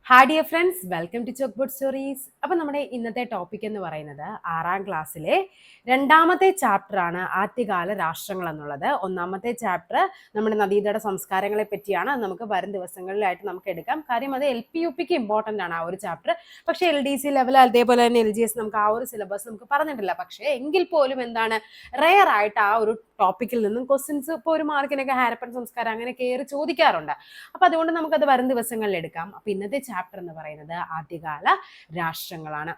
Hi dear friends, welcome to chalkboard stories. അപ്പം നമ്മുടെ ഇന്നത്തെ ടോപ്പിക് എന്ന് പറയുന്നത് 6ാം ക്ലാസ്സിലെ രണ്ടാമത്തെ ചാപ്റ്റർ ആണ് ആദ്യകാല രാഷ്ട്രങ്ങൾ എന്നുള്ളത്. 1-ാമത്തെ ചാപ്റ്റർ നമ്മുടെ നദീതട സംസ്കാരങ്ങളെ പറ്റിയാണ്. നമുക്ക് വരും ദിവസങ്ങളിലായിട്ട് നമുക്ക് എടുക്കാം. കാര്യം അത് LP-UPക്ക് ഇമ്പോർട്ടൻ്റ് ആണ് ആ ഒരു ചാപ്റ്റർ. പക്ഷേ LDC ലെവൽ അതേപോലെ തന്നെ LGS നമുക്ക് ആ ഒരു സിലബസ് നമുക്ക് പറഞ്ഞിട്ടില്ല. പക്ഷേ എങ്കിൽ പോലും എന്താണ് റെയർ ആയിട്ട് ആ ഒരു ടോപ്പിക്കിൽ നിന്നും ക്വസ്റ്റ്യൻസ് ഇപ്പോൾ ഒരു മാർക്കിനൊക്കെ ഹാരപ്പൻ സംസ്കാരം അങ്ങനെ കയറി ചോദിക്കാറുണ്ട്. അപ്പൊ അതുകൊണ്ട് നമുക്കത് വരും ദിവസങ്ങളിൽ എടുക്കാം. അപ്പൊ ഇന്നത്തെ ചാപ്റ്റർ എന്ന് പറയുന്നത് ആദ്യകാല രാഷ്ട്രങ്ങളാണ്.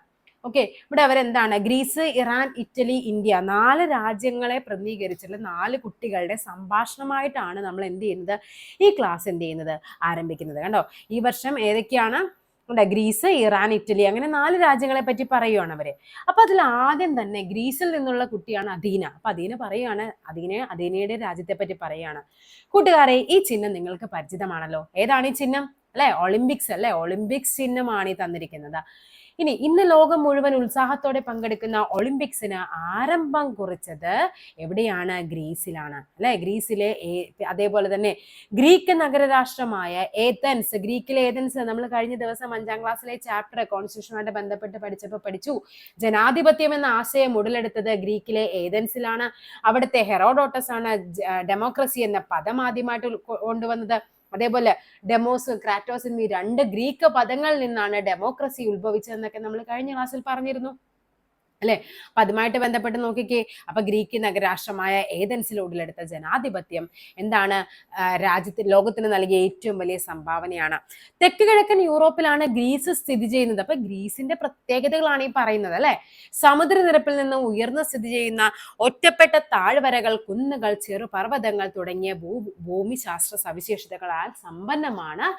ഓക്കെ, ഇവിടെ അവരെന്താണ് ഗ്രീസ്, ഇറാൻ, ഇറ്റലി, ഇന്ത്യ 4 രാജ്യങ്ങളെ പ്രതിനിധീകരിച്ചുള്ള 4 കുട്ടികളുടെ സംഭാഷണമായിട്ടാണ് നമ്മൾ എന്ത് ചെയ്യുന്നത് ഈ ക്ലാസ് എന്ത് ചെയ്യുന്നത് ആരംഭിക്കുന്നത്. കണ്ടോ, ഈ വർഷം ഏതൊക്കെയാണ് ഗ്രീസ്, ഇറാൻ, ഇറ്റലി അങ്ങനെ 4 രാജ്യങ്ങളെ പറ്റി പറയുകയാണ് അവര്. അപ്പൊ അതിൽ ആദ്യം തന്നെ ഗ്രീസിൽ നിന്നുള്ള കുട്ടിയാണ് അദീന. അപ്പൊ അദീന പറയാണ്, അദീനയുടെ രാജ്യത്തെ പറ്റി പറയാണ്. കൂട്ടുകാരെ, ഈ ചിഹ്നം നിങ്ങൾക്ക് പരിചിതമാണല്ലോ. ഏതാണ് ഈ ചിഹ്നം? അല്ലെ, ഒളിമ്പിക്സ് അല്ലെ, ഒളിമ്പിക്സ് ചിഹ്നമാണ് ഈ തന്നിരിക്കുന്നത്. ഇന്ന് ലോകം മുഴുവൻ ഉത്സാഹത്തോടെ പങ്കെടുക്കുന്ന ഒളിമ്പിക്സിന് ആരംഭം കുറിച്ചത് എവിടെയാണ്? ഗ്രീസിലാണ് അല്ലെ. ഗ്രീസിലെ അതേപോലെ തന്നെ ഗ്രീക്ക് നഗരരാഷ്ട്രമായ ഏതൻസ്. ഗ്രീക്കിലെ ഏതൻസ് നമ്മൾ കഴിഞ്ഞ ദിവസം 5ാം ക്ലാസ്സിലെ ചാപ്റ്റർ കോൺസ്റ്റിറ്റ്യൂഷനുമായിട്ട് ബന്ധപ്പെട്ട് പഠിച്ചു. ജനാധിപത്യം എന്ന ആശയം ഉടലെടുത്തത് ഗ്രീക്കിലെ ഏതൻസിലാണ്. അവിടുത്തെ ഹെറോഡോട്ടസ് ആണ് ഡെമോക്രസി എന്ന പദം ആദ്യമായിട്ട് കൊണ്ടുവന്നത്. അതേപോലെ ഡെമോസ്, ക്രാറ്റോസ് എന്നീ 2 ഗ്രീക്ക് പദങ്ങളിൽ നിന്നാണ് ഡെമോക്രസി ഉത്ഭവിച്ചതെന്നൊക്കെ നമ്മൾ കഴിഞ്ഞ ക്ലാസ്സിൽ പറഞ്ഞിരുന്നു അല്ലെ. അപ്പൊ അതുമായിട്ട് ബന്ധപ്പെട്ട് നോക്കിക്കേ. അപ്പൊ ഗ്രീക്ക് നഗരാഷ്ട്രമായ ഏതൻസിൽ ഉടലെടുത്ത ജനാധിപത്യം എന്താണ്? ലോകത്തിന് നൽകിയ ഏറ്റവും വലിയ സംഭാവനയാണ്. തെക്ക് കിഴക്കൻ യൂറോപ്പിലാണ് ഗ്രീസ് സ്ഥിതി ചെയ്യുന്നത്. അപ്പൊ ഗ്രീസിന്റെ പ്രത്യേകതകളാണ് ഈ പറയുന്നത് അല്ലെ. സമുദ്രനിരപ്പിൽ നിന്ന് ഉയർന്ന് സ്ഥിതി ചെയ്യുന്ന ഒറ്റപ്പെട്ട താഴ്വരകൾ, കുന്നുകൾ, ചെറുപർവ്വതങ്ങൾ തുടങ്ങിയ ഭൂമിശാസ്ത്ര സവിശേഷതകളാൽ സമ്പന്നമാണ്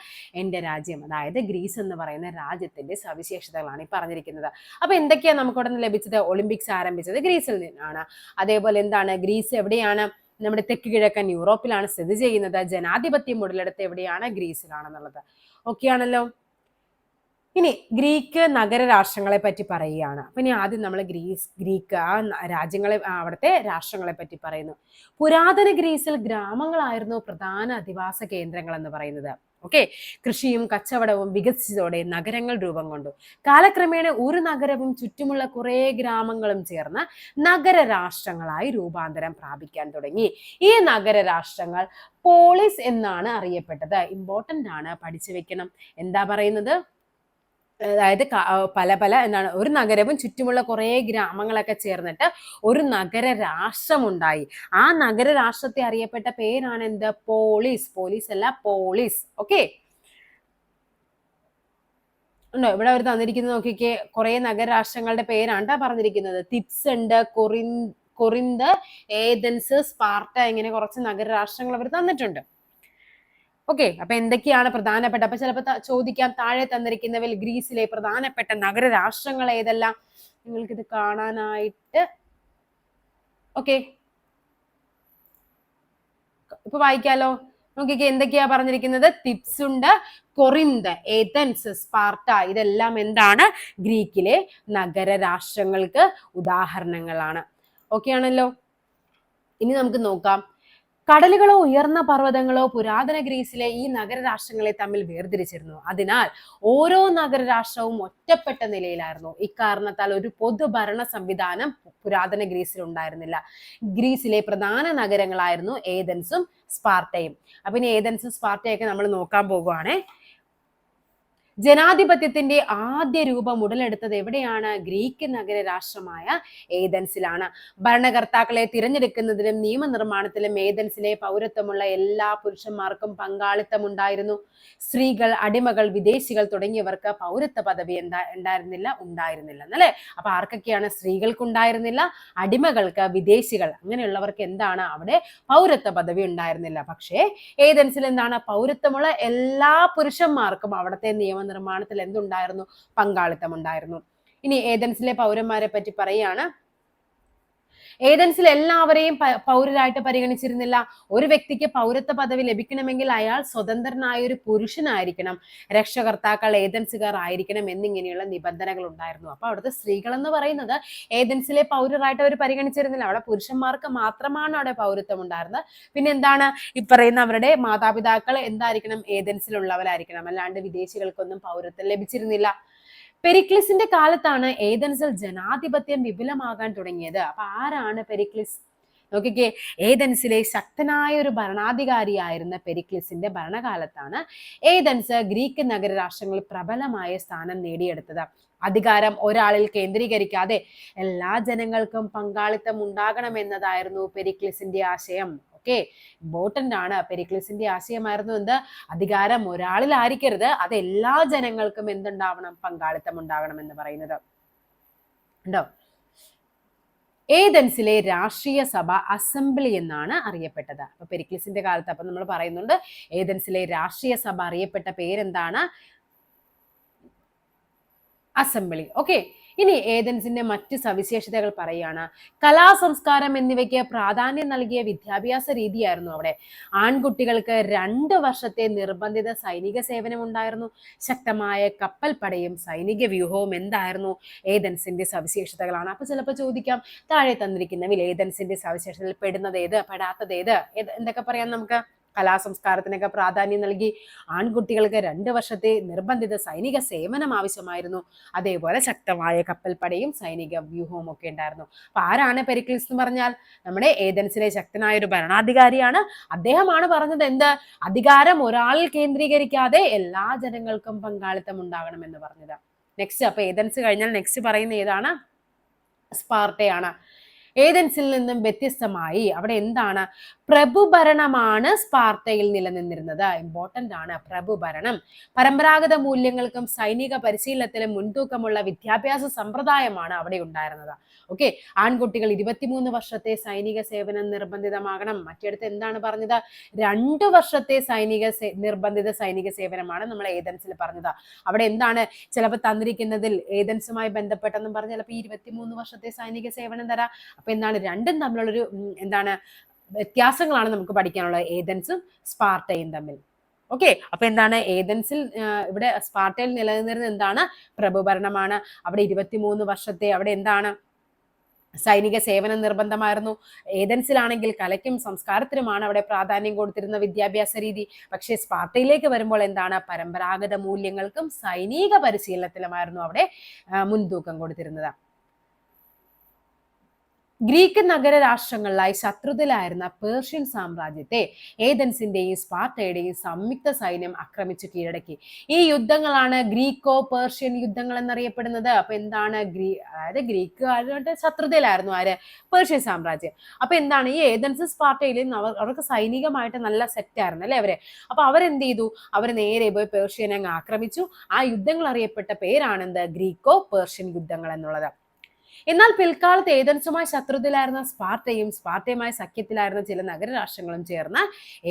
എൻ്റെ രാജ്യം. അതായത് ഗ്രീസ് എന്ന് പറയുന്ന രാജ്യത്തിന്റെ സവിശേഷതകളാണ് ഈ പറഞ്ഞിരിക്കുന്നത്. അപ്പൊ എന്തൊക്കെയാ നമുക്കിവിടെ നിന്ന് ലഭിച്ചത്? ഒളിമ്പിക്സ് ആരംഭിച്ചത് ഗ്രീസിൽ നിന്നാണ്. അതേപോലെ എന്താണ്, ഗ്രീസ് എവിടെയാണ്? നമ്മുടെ തെക്ക് കിഴക്കൻ യൂറോപ്പിലാണ് സ്ഥിതി ചെയ്യുന്നത്. ജനാധിപത്യം ഉടലെടുത്ത് എവിടെയാണ്? ഗ്രീസിലാണെന്നുള്ളത്. ഓക്കെ ആണല്ലോ. ഇനി ഗ്രീക്ക് നഗരരാഷ്ട്രങ്ങളെ പറ്റി പറയുകയാണ്. അപ്പൊ ഇനി ആദ്യം നമ്മൾ ഗ്രീക്ക് ആ രാജ്യങ്ങളെ, അവിടുത്തെ രാഷ്ട്രങ്ങളെ പറ്റി പറയുന്നു. പുരാതന ഗ്രീസിൽ ഗ്രാമങ്ങളായിരുന്നു പ്രധാന അധിവാസ കേന്ദ്രങ്ങൾ എന്ന് പറയുന്നത്. ഓക്കെ, കൃഷിയും കച്ചവടവും വികസിച്ചതോടെ നഗരങ്ങൾ രൂപം കൊണ്ടു. കാലക്രമേണ ഒരു നഗരവും ചുറ്റുമുള്ള കുറെ ഗ്രാമങ്ങളും ചേർന്ന് നഗരരാഷ്ട്രങ്ങളായി രൂപാന്തരം പ്രാപിക്കാൻ തുടങ്ങി. ഈ നഗരരാഷ്ട്രങ്ങൾ പോളിസ് എന്നാണ് അറിയപ്പെട്ടത്. ഇമ്പോർട്ടന്റ് ആണ്, പഠിച്ചു വെക്കണം. എന്താ പറയുന്നത്? അതായത് പല എന്താണ്, ഒരു നഗരവും ചുറ്റുമുള്ള കുറെ ഗ്രാമങ്ങളൊക്കെ ചേർന്നിട്ട് ഒരു നഗര രാഷ്ട്രമുണ്ടായി. ആ നഗര രാഷ്ട്രത്തെ അറിയപ്പെട്ട പേരാണ് എന്ത്? പോളിസ്. പോലീസ് അല്ല, പോളിസ്. ഓക്കെ, ഉണ്ടോ? ഇവിടെ അവർ തന്നിരിക്കുന്നത് നോക്കിക്കേ. കുറെ നഗരരാഷ്ട്രങ്ങളുടെ പേരാണ് പറഞ്ഞിരിക്കുന്നത്. തിബ്സ് ഉണ്ട്, കൊറിന്ത്, ഏതൻസ്, സ്പാർട്ട, ഇങ്ങനെ കുറച്ച് നഗരരാഷ്ട്രങ്ങൾ അവർ തന്നിട്ടുണ്ട്. ഓക്കെ, അപ്പൊ എന്തൊക്കെയാണ് പ്രധാനപ്പെട്ട? അപ്പൊ ചിലപ്പോൾ ചോദിക്കാം, താഴെ തന്നിരിക്കുന്നവയിൽ ഗ്രീസിലെ പ്രധാനപ്പെട്ട നഗരരാഷ്ട്രങ്ങൾ ഏതെല്ലാം? നിങ്ങൾക്കിത് കാണാനായിട്ട് ഓക്കെ ഇപ്പൊ വായിക്കാലോ. നോക്കിക്കേ, എന്തൊക്കെയാ പറഞ്ഞിരിക്കുന്നത്? തിബ്സ് ഉണ്ട്, കൊറിന്ത്, ഏതൻസ്, സ്പാർട്ട, ഇതെല്ലാം എന്താണ്? ഗ്രീക്കിലെ നഗരരാഷ്ട്രങ്ങൾക്ക് ഉദാഹരണങ്ങളാണ്. ഓക്കെ ആണല്ലോ. ഇനി നമുക്ക് നോക്കാം. കടലുകളോ ഉയർന്ന പർവ്വതങ്ങളോ പുരാതന ഗ്രീസിലെ ഈ നഗരരാഷ്ട്രങ്ങളെ തമ്മിൽ വേർതിരിച്ചിരുന്നു. അതിനാൽ ഓരോ നഗരരാഷ്ട്രവും ഒറ്റപ്പെട്ട നിലയിലായിരുന്നു. ഇക്കാരണത്താൽ ഒരു പൊതുഭരണ സംവിധാനം പുരാതന ഗ്രീസിൽ ഉണ്ടായിരുന്നില്ല. ഗ്രീസിലെ പ്രധാന നഗരങ്ങളായിരുന്നു ഏതൻസും സ്പാർട്ടയും. അപ്പൊ ഇനി ഏതൻസും സ്പാർട്ടയൊക്കെ നമ്മൾ നോക്കാൻ പോകുവാണേ. ജനാധിപത്യത്തിന്റെ ആദ്യ രൂപം ഉടലെടുത്തത് എവിടെയാണ്? ഗ്രീക്ക് നഗരരാഷ്ട്രമായ ഏതൻസിലാണ്. ഭരണകർത്താക്കളെ തിരഞ്ഞെടുക്കുന്നതിലും നിയമനിർമ്മാണത്തിലും ഏതൻസിലെ പൗരത്വമുള്ള എല്ലാ പുരുഷന്മാർക്കും പങ്കാളിത്തം ഉണ്ടായിരുന്നു. സ്ത്രീകൾ, അടിമകൾ, വിദേശികൾ തുടങ്ങിയവർക്ക് പൗരത്വ പദവി ഉണ്ടായിരുന്നില്ല എന്നല്ലേ. അപ്പൊ ആർക്കൊക്കെയാണ്? സ്ത്രീകൾക്ക് ഉണ്ടായിരുന്നില്ല, അടിമകൾക്ക്, വിദേശികൾ അങ്ങനെയുള്ളവർക്ക് എന്താണ്? അവിടെ പൗരത്വ പദവി ഉണ്ടായിരുന്നില്ല. പക്ഷേ ഏതൻസിൽ എന്താണ്? പൗരത്വമുള്ള എല്ലാ പുരുഷന്മാർക്കും അവിടുത്തെ നിയമനിർമ്മാണത്തിൽ എന്തുണ്ടായിരുന്നു? പങ്കാളിത്തം ഉണ്ടായിരുന്നു. ഇനി ഏതൻസിലെ പൗരന്മാരെ പറ്റി പറയാണ്. ഏതൻസിൽ എല്ലാവരെയും പൗരരായിട്ട് പരിഗണിച്ചിരുന്നില്ല. ഒരു വ്യക്തിക്ക് പൗരത്വ പദവി ലഭിക്കണമെങ്കിൽ അയാൾ സ്വതന്ത്രനായ ഒരു പുരുഷനായിരിക്കണം, രക്ഷകർത്താക്കൾ ഏതൻസുകാർ ആയിരിക്കണം എന്നിങ്ങനെയുള്ള നിബന്ധനകൾ ഉണ്ടായിരുന്നു. അപ്പൊ അവിടുത്തെ സ്ത്രീകൾ എന്ന് പറയുന്നത് ഏതൻസിലെ പൗരരായിട്ട് അവർ പരിഗണിച്ചിരുന്നില്ല. അവിടെ പുരുഷന്മാർക്ക് മാത്രമാണ് അവിടെ പൗരത്വം ഉണ്ടായിരുന്നത്. പിന്നെ എന്താണ് ഈ പറയുന്ന അവരുടെ മാതാപിതാക്കൾ എന്തായിരിക്കണം, ഏതൻസിലുള്ളവരായിരിക്കണം, അല്ലാണ്ട് വിദേശികൾക്കൊന്നും പൗരത്വം ലഭിച്ചിരുന്നില്ല. പെരിക്ലിസിന്റെ കാലത്താണ് ഏതൻസിൽ ജനാധിപത്യം വിപുലമാകാൻ തുടങ്ങിയത്. അപ്പൊ ആരാണ് പെരിക്ലിസ്? നോക്കിക്കേ, ഏതൻസിലെ ശക്തനായ ഒരു ഭരണാധികാരിയായിരുന്ന പെരിക്ലിസിന്റെ ഭരണകാലത്താണ് ഏതൻസ് ഗ്രീക്ക് നഗരരാഷ്ട്രങ്ങളിൽ പ്രബലമായ സ്ഥാനം നേടിയെടുത്തത്. അധികാരം ഒരാളിൽ കേന്ദ്രീകരിക്കാതെ എല്ലാ ജനങ്ങൾക്കും പങ്കാളിത്തം ഉണ്ടാകണമെന്നതായിരുന്നു പെരിക്ലിസിന്റെ ആശയം. ഓക്കെ, ഇമ്പോർട്ടന്റ് ആണ്. പെരിക്ലിസിന്റെ ആശയമായിരുന്നു എന്ത്? അധികാരം ഒരാളിൽ ആയിരിക്കരുത്, അത് എല്ലാ ജനങ്ങൾക്കും എന്തുണ്ടാവണം? പങ്കാളിത്തം ഉണ്ടാകണം എന്ന് പറയുന്നത്. ഉണ്ടോ? ഏതൻസിലെ രാഷ്ട്രീയ സഭ അസംബ്ലി എന്നാണ് അറിയപ്പെട്ടത്. അപ്പൊ പെരിക്ലിസിന്റെ കാലത്ത് അപ്പൊ നമ്മൾ പറയുന്നുണ്ട് ഏതൻസിലെ രാഷ്ട്രീയ സഭ അറിയപ്പെട്ട പേരെന്താണ്? അസംബ്ലി. ഓക്കെ, ഇനി ഏതൻസിന്റെ മറ്റ് സവിശേഷതകൾ പറയുകയാണ്. കലാസംസ്കാരം എന്നിവയ്ക്ക് പ്രാധാന്യം നൽകിയ വിദ്യാഭ്യാസ രീതിയായിരുന്നു അവിടെ. ആൺകുട്ടികൾക്ക് 2 വർഷത്തെ നിർബന്ധിത സൈനിക സേവനം ഉണ്ടായിരുന്നു. ശക്തമായ കപ്പൽ പടയും സൈനിക വ്യൂഹവും എന്തായിരുന്നു? ഏതൻസിന്റെ സവിശേഷതകളാണ്. അപ്പൊ ചിലപ്പോൾ ചോദിക്കാം, താഴെ തന്നിരിക്കുന്നവയിൽ ഏതൻസിന്റെ സവിശേഷതയിൽ പെടുന്നത് ഏത്, പെടാത്തത് ഏത്? എന്തൊക്കെ പറയാം നമുക്ക്? കലാസംസ്കാരത്തിനൊക്കെ പ്രാധാന്യം നൽകി, ആൺകുട്ടികൾക്ക് 2 വർഷത്തെ നിർബന്ധിത സൈനിക സേവനം ആവശ്യമായിരുന്നു, അതേപോലെ ശക്തമായ കപ്പൽപ്പടയും സൈനിക വ്യൂഹവും ഒക്കെ ഉണ്ടായിരുന്നു. അപ്പൊ ആരാണ് പെരിക്ലിസ് എന്ന് പറഞ്ഞാൽ? നമ്മുടെ ഏതൻസിലെ ശക്തനായ ഒരു ഭരണാധികാരിയാണ്. അദ്ദേഹമാണ് പറഞ്ഞത് എന്ത്? അധികാരം ഒരാളിൽ കേന്ദ്രീകരിക്കാതെ എല്ലാ ജനങ്ങൾക്കും പങ്കാളിത്തം ഉണ്ടാകണം എന്ന് പറഞ്ഞത്. നെക്സ്റ്റ്, അപ്പൊ ഏതൻസ് കഴിഞ്ഞാൽ നെക്സ്റ്റ് പറയുന്ന ഏതാണ്? സ്പാർട്ടയാണ്. ഏതൻസിൽ നിന്നും വ്യത്യസ്തമായി അവിടെ എന്താണ്? പ്രഭുഭരണമാണ് സ്പാർട്ടയിൽ നിലനിന്നിരുന്നത്. ഇമ്പോർട്ടന്റ് ആണ് പ്രഭുഭരണം. പരമ്പരാഗത മൂല്യങ്ങൾക്കും സൈനിക പരിശീലനത്തിലും മുൻതൂക്കമുള്ള വിദ്യാഭ്യാസ സമ്പ്രദായമാണ് അവിടെ ഉണ്ടായിരുന്നത്. ഓക്കെ, ആൺകുട്ടികൾ 23 വർഷത്തെ സൈനിക സേവനം നിർബന്ധിതമാകണം. മറ്റിടത്ത് എന്താണ് പറഞ്ഞത്? 2 വർഷത്തെ നിർബന്ധിത സൈനിക സേവനമാണ് നമ്മൾ ഏതൻസിൽ പറഞ്ഞത്. അവിടെ എന്താണ് ചിലപ്പോൾ തന്നിരിക്കുന്നതിൽ ഏതൻസുമായി ബന്ധപ്പെട്ടെന്നും പറഞ്ഞ് ചിലപ്പോൾ 23 വർഷത്തെ സൈനിക സേവനം തരാം. അപ്പൊ എന്താണ്? രണ്ടും തമ്മിലുള്ളൊരു എന്താണ് വ്യത്യാസങ്ങളാണ് നമുക്ക് പഠിക്കാനുള്ളത്, ഏതൻസും സ്പാർട്ടയും തമ്മിൽ. ഓക്കെ, അപ്പൊ എന്താണ്? ഏതൻസിൽ ഇവിടെ സ്പാർട്ടയിൽ നിലനിന്നിരുന്നത് എന്താണ്? പ്രഭുഭരണമാണ്. അവിടെ 23 വർഷത്തെ അവിടെ എന്താണ്? സൈനിക സേവനം നിർബന്ധമായിരുന്നു. ഏതൻസിലാണെങ്കിൽ കലയ്ക്കും സംസ്കാരത്തിനുമാണ് അവിടെ പ്രാധാന്യം കൊടുത്തിരുന്ന വിദ്യാഭ്യാസ രീതി. പക്ഷേ സ്പാർട്ടയിലേക്ക് വരുമ്പോൾ എന്താണ്? പരമ്പരാഗത മൂല്യങ്ങൾക്കും സൈനിക പരിശീലനത്തിലുമായിരുന്നു അവിടെ മുൻതൂക്കം കൊടുത്തിരുന്നത്. ഗ്രീക്ക് നഗര രാഷ്ട്രങ്ങളിലായി ശത്രുതയിലായിരുന്ന പേർഷ്യൻ സാമ്രാജ്യത്തെ ഏതൻസിന്റെയും സ്പാർട്ടയുടെയും സംയുക്ത സൈന്യം ആക്രമിച്ചു കീഴടക്കി. ഈ യുദ്ധങ്ങളാണ് ഗ്രീക്കോ പേർഷ്യൻ യുദ്ധങ്ങൾ എന്നറിയപ്പെടുന്നത്. അപ്പൊ എന്താണ്? അതായത് ഗ്രീക്കുകാരുടെ ശത്രുതയിലായിരുന്നു ആര്? പേർഷ്യൻ സാമ്രാജ്യം. അപ്പൊ എന്താണ്? ഈ ഏതൻസ് സ്പാർട്ടയിലും അവർക്ക് സൈനികമായിട്ട് നല്ല സെറ്റ് ആയിരുന്നു അല്ലെ അവരെ. അപ്പൊ അവരെന്ത് ചെയ്തു? അവർ നേരെ പോയി പേർഷ്യനെ അങ്ങ് ആക്രമിച്ചു. ആ യുദ്ധങ്ങൾ അറിയപ്പെട്ട പേരാണെന്ത്? ഗ്രീക്കോ പേർഷ്യൻ യുദ്ധങ്ങൾ എന്നുള്ളത്. എന്നാൽ പിൽക്കാലത്ത് ഏതൻസുമായി ശത്രുതയിലായിരുന്ന സ്പാർട്ടയും സ്പാർട്ടയുമായി സഖ്യത്തിലായിരുന്ന ചില നഗരരാഷ്ട്രങ്ങളും ചേർന്ന്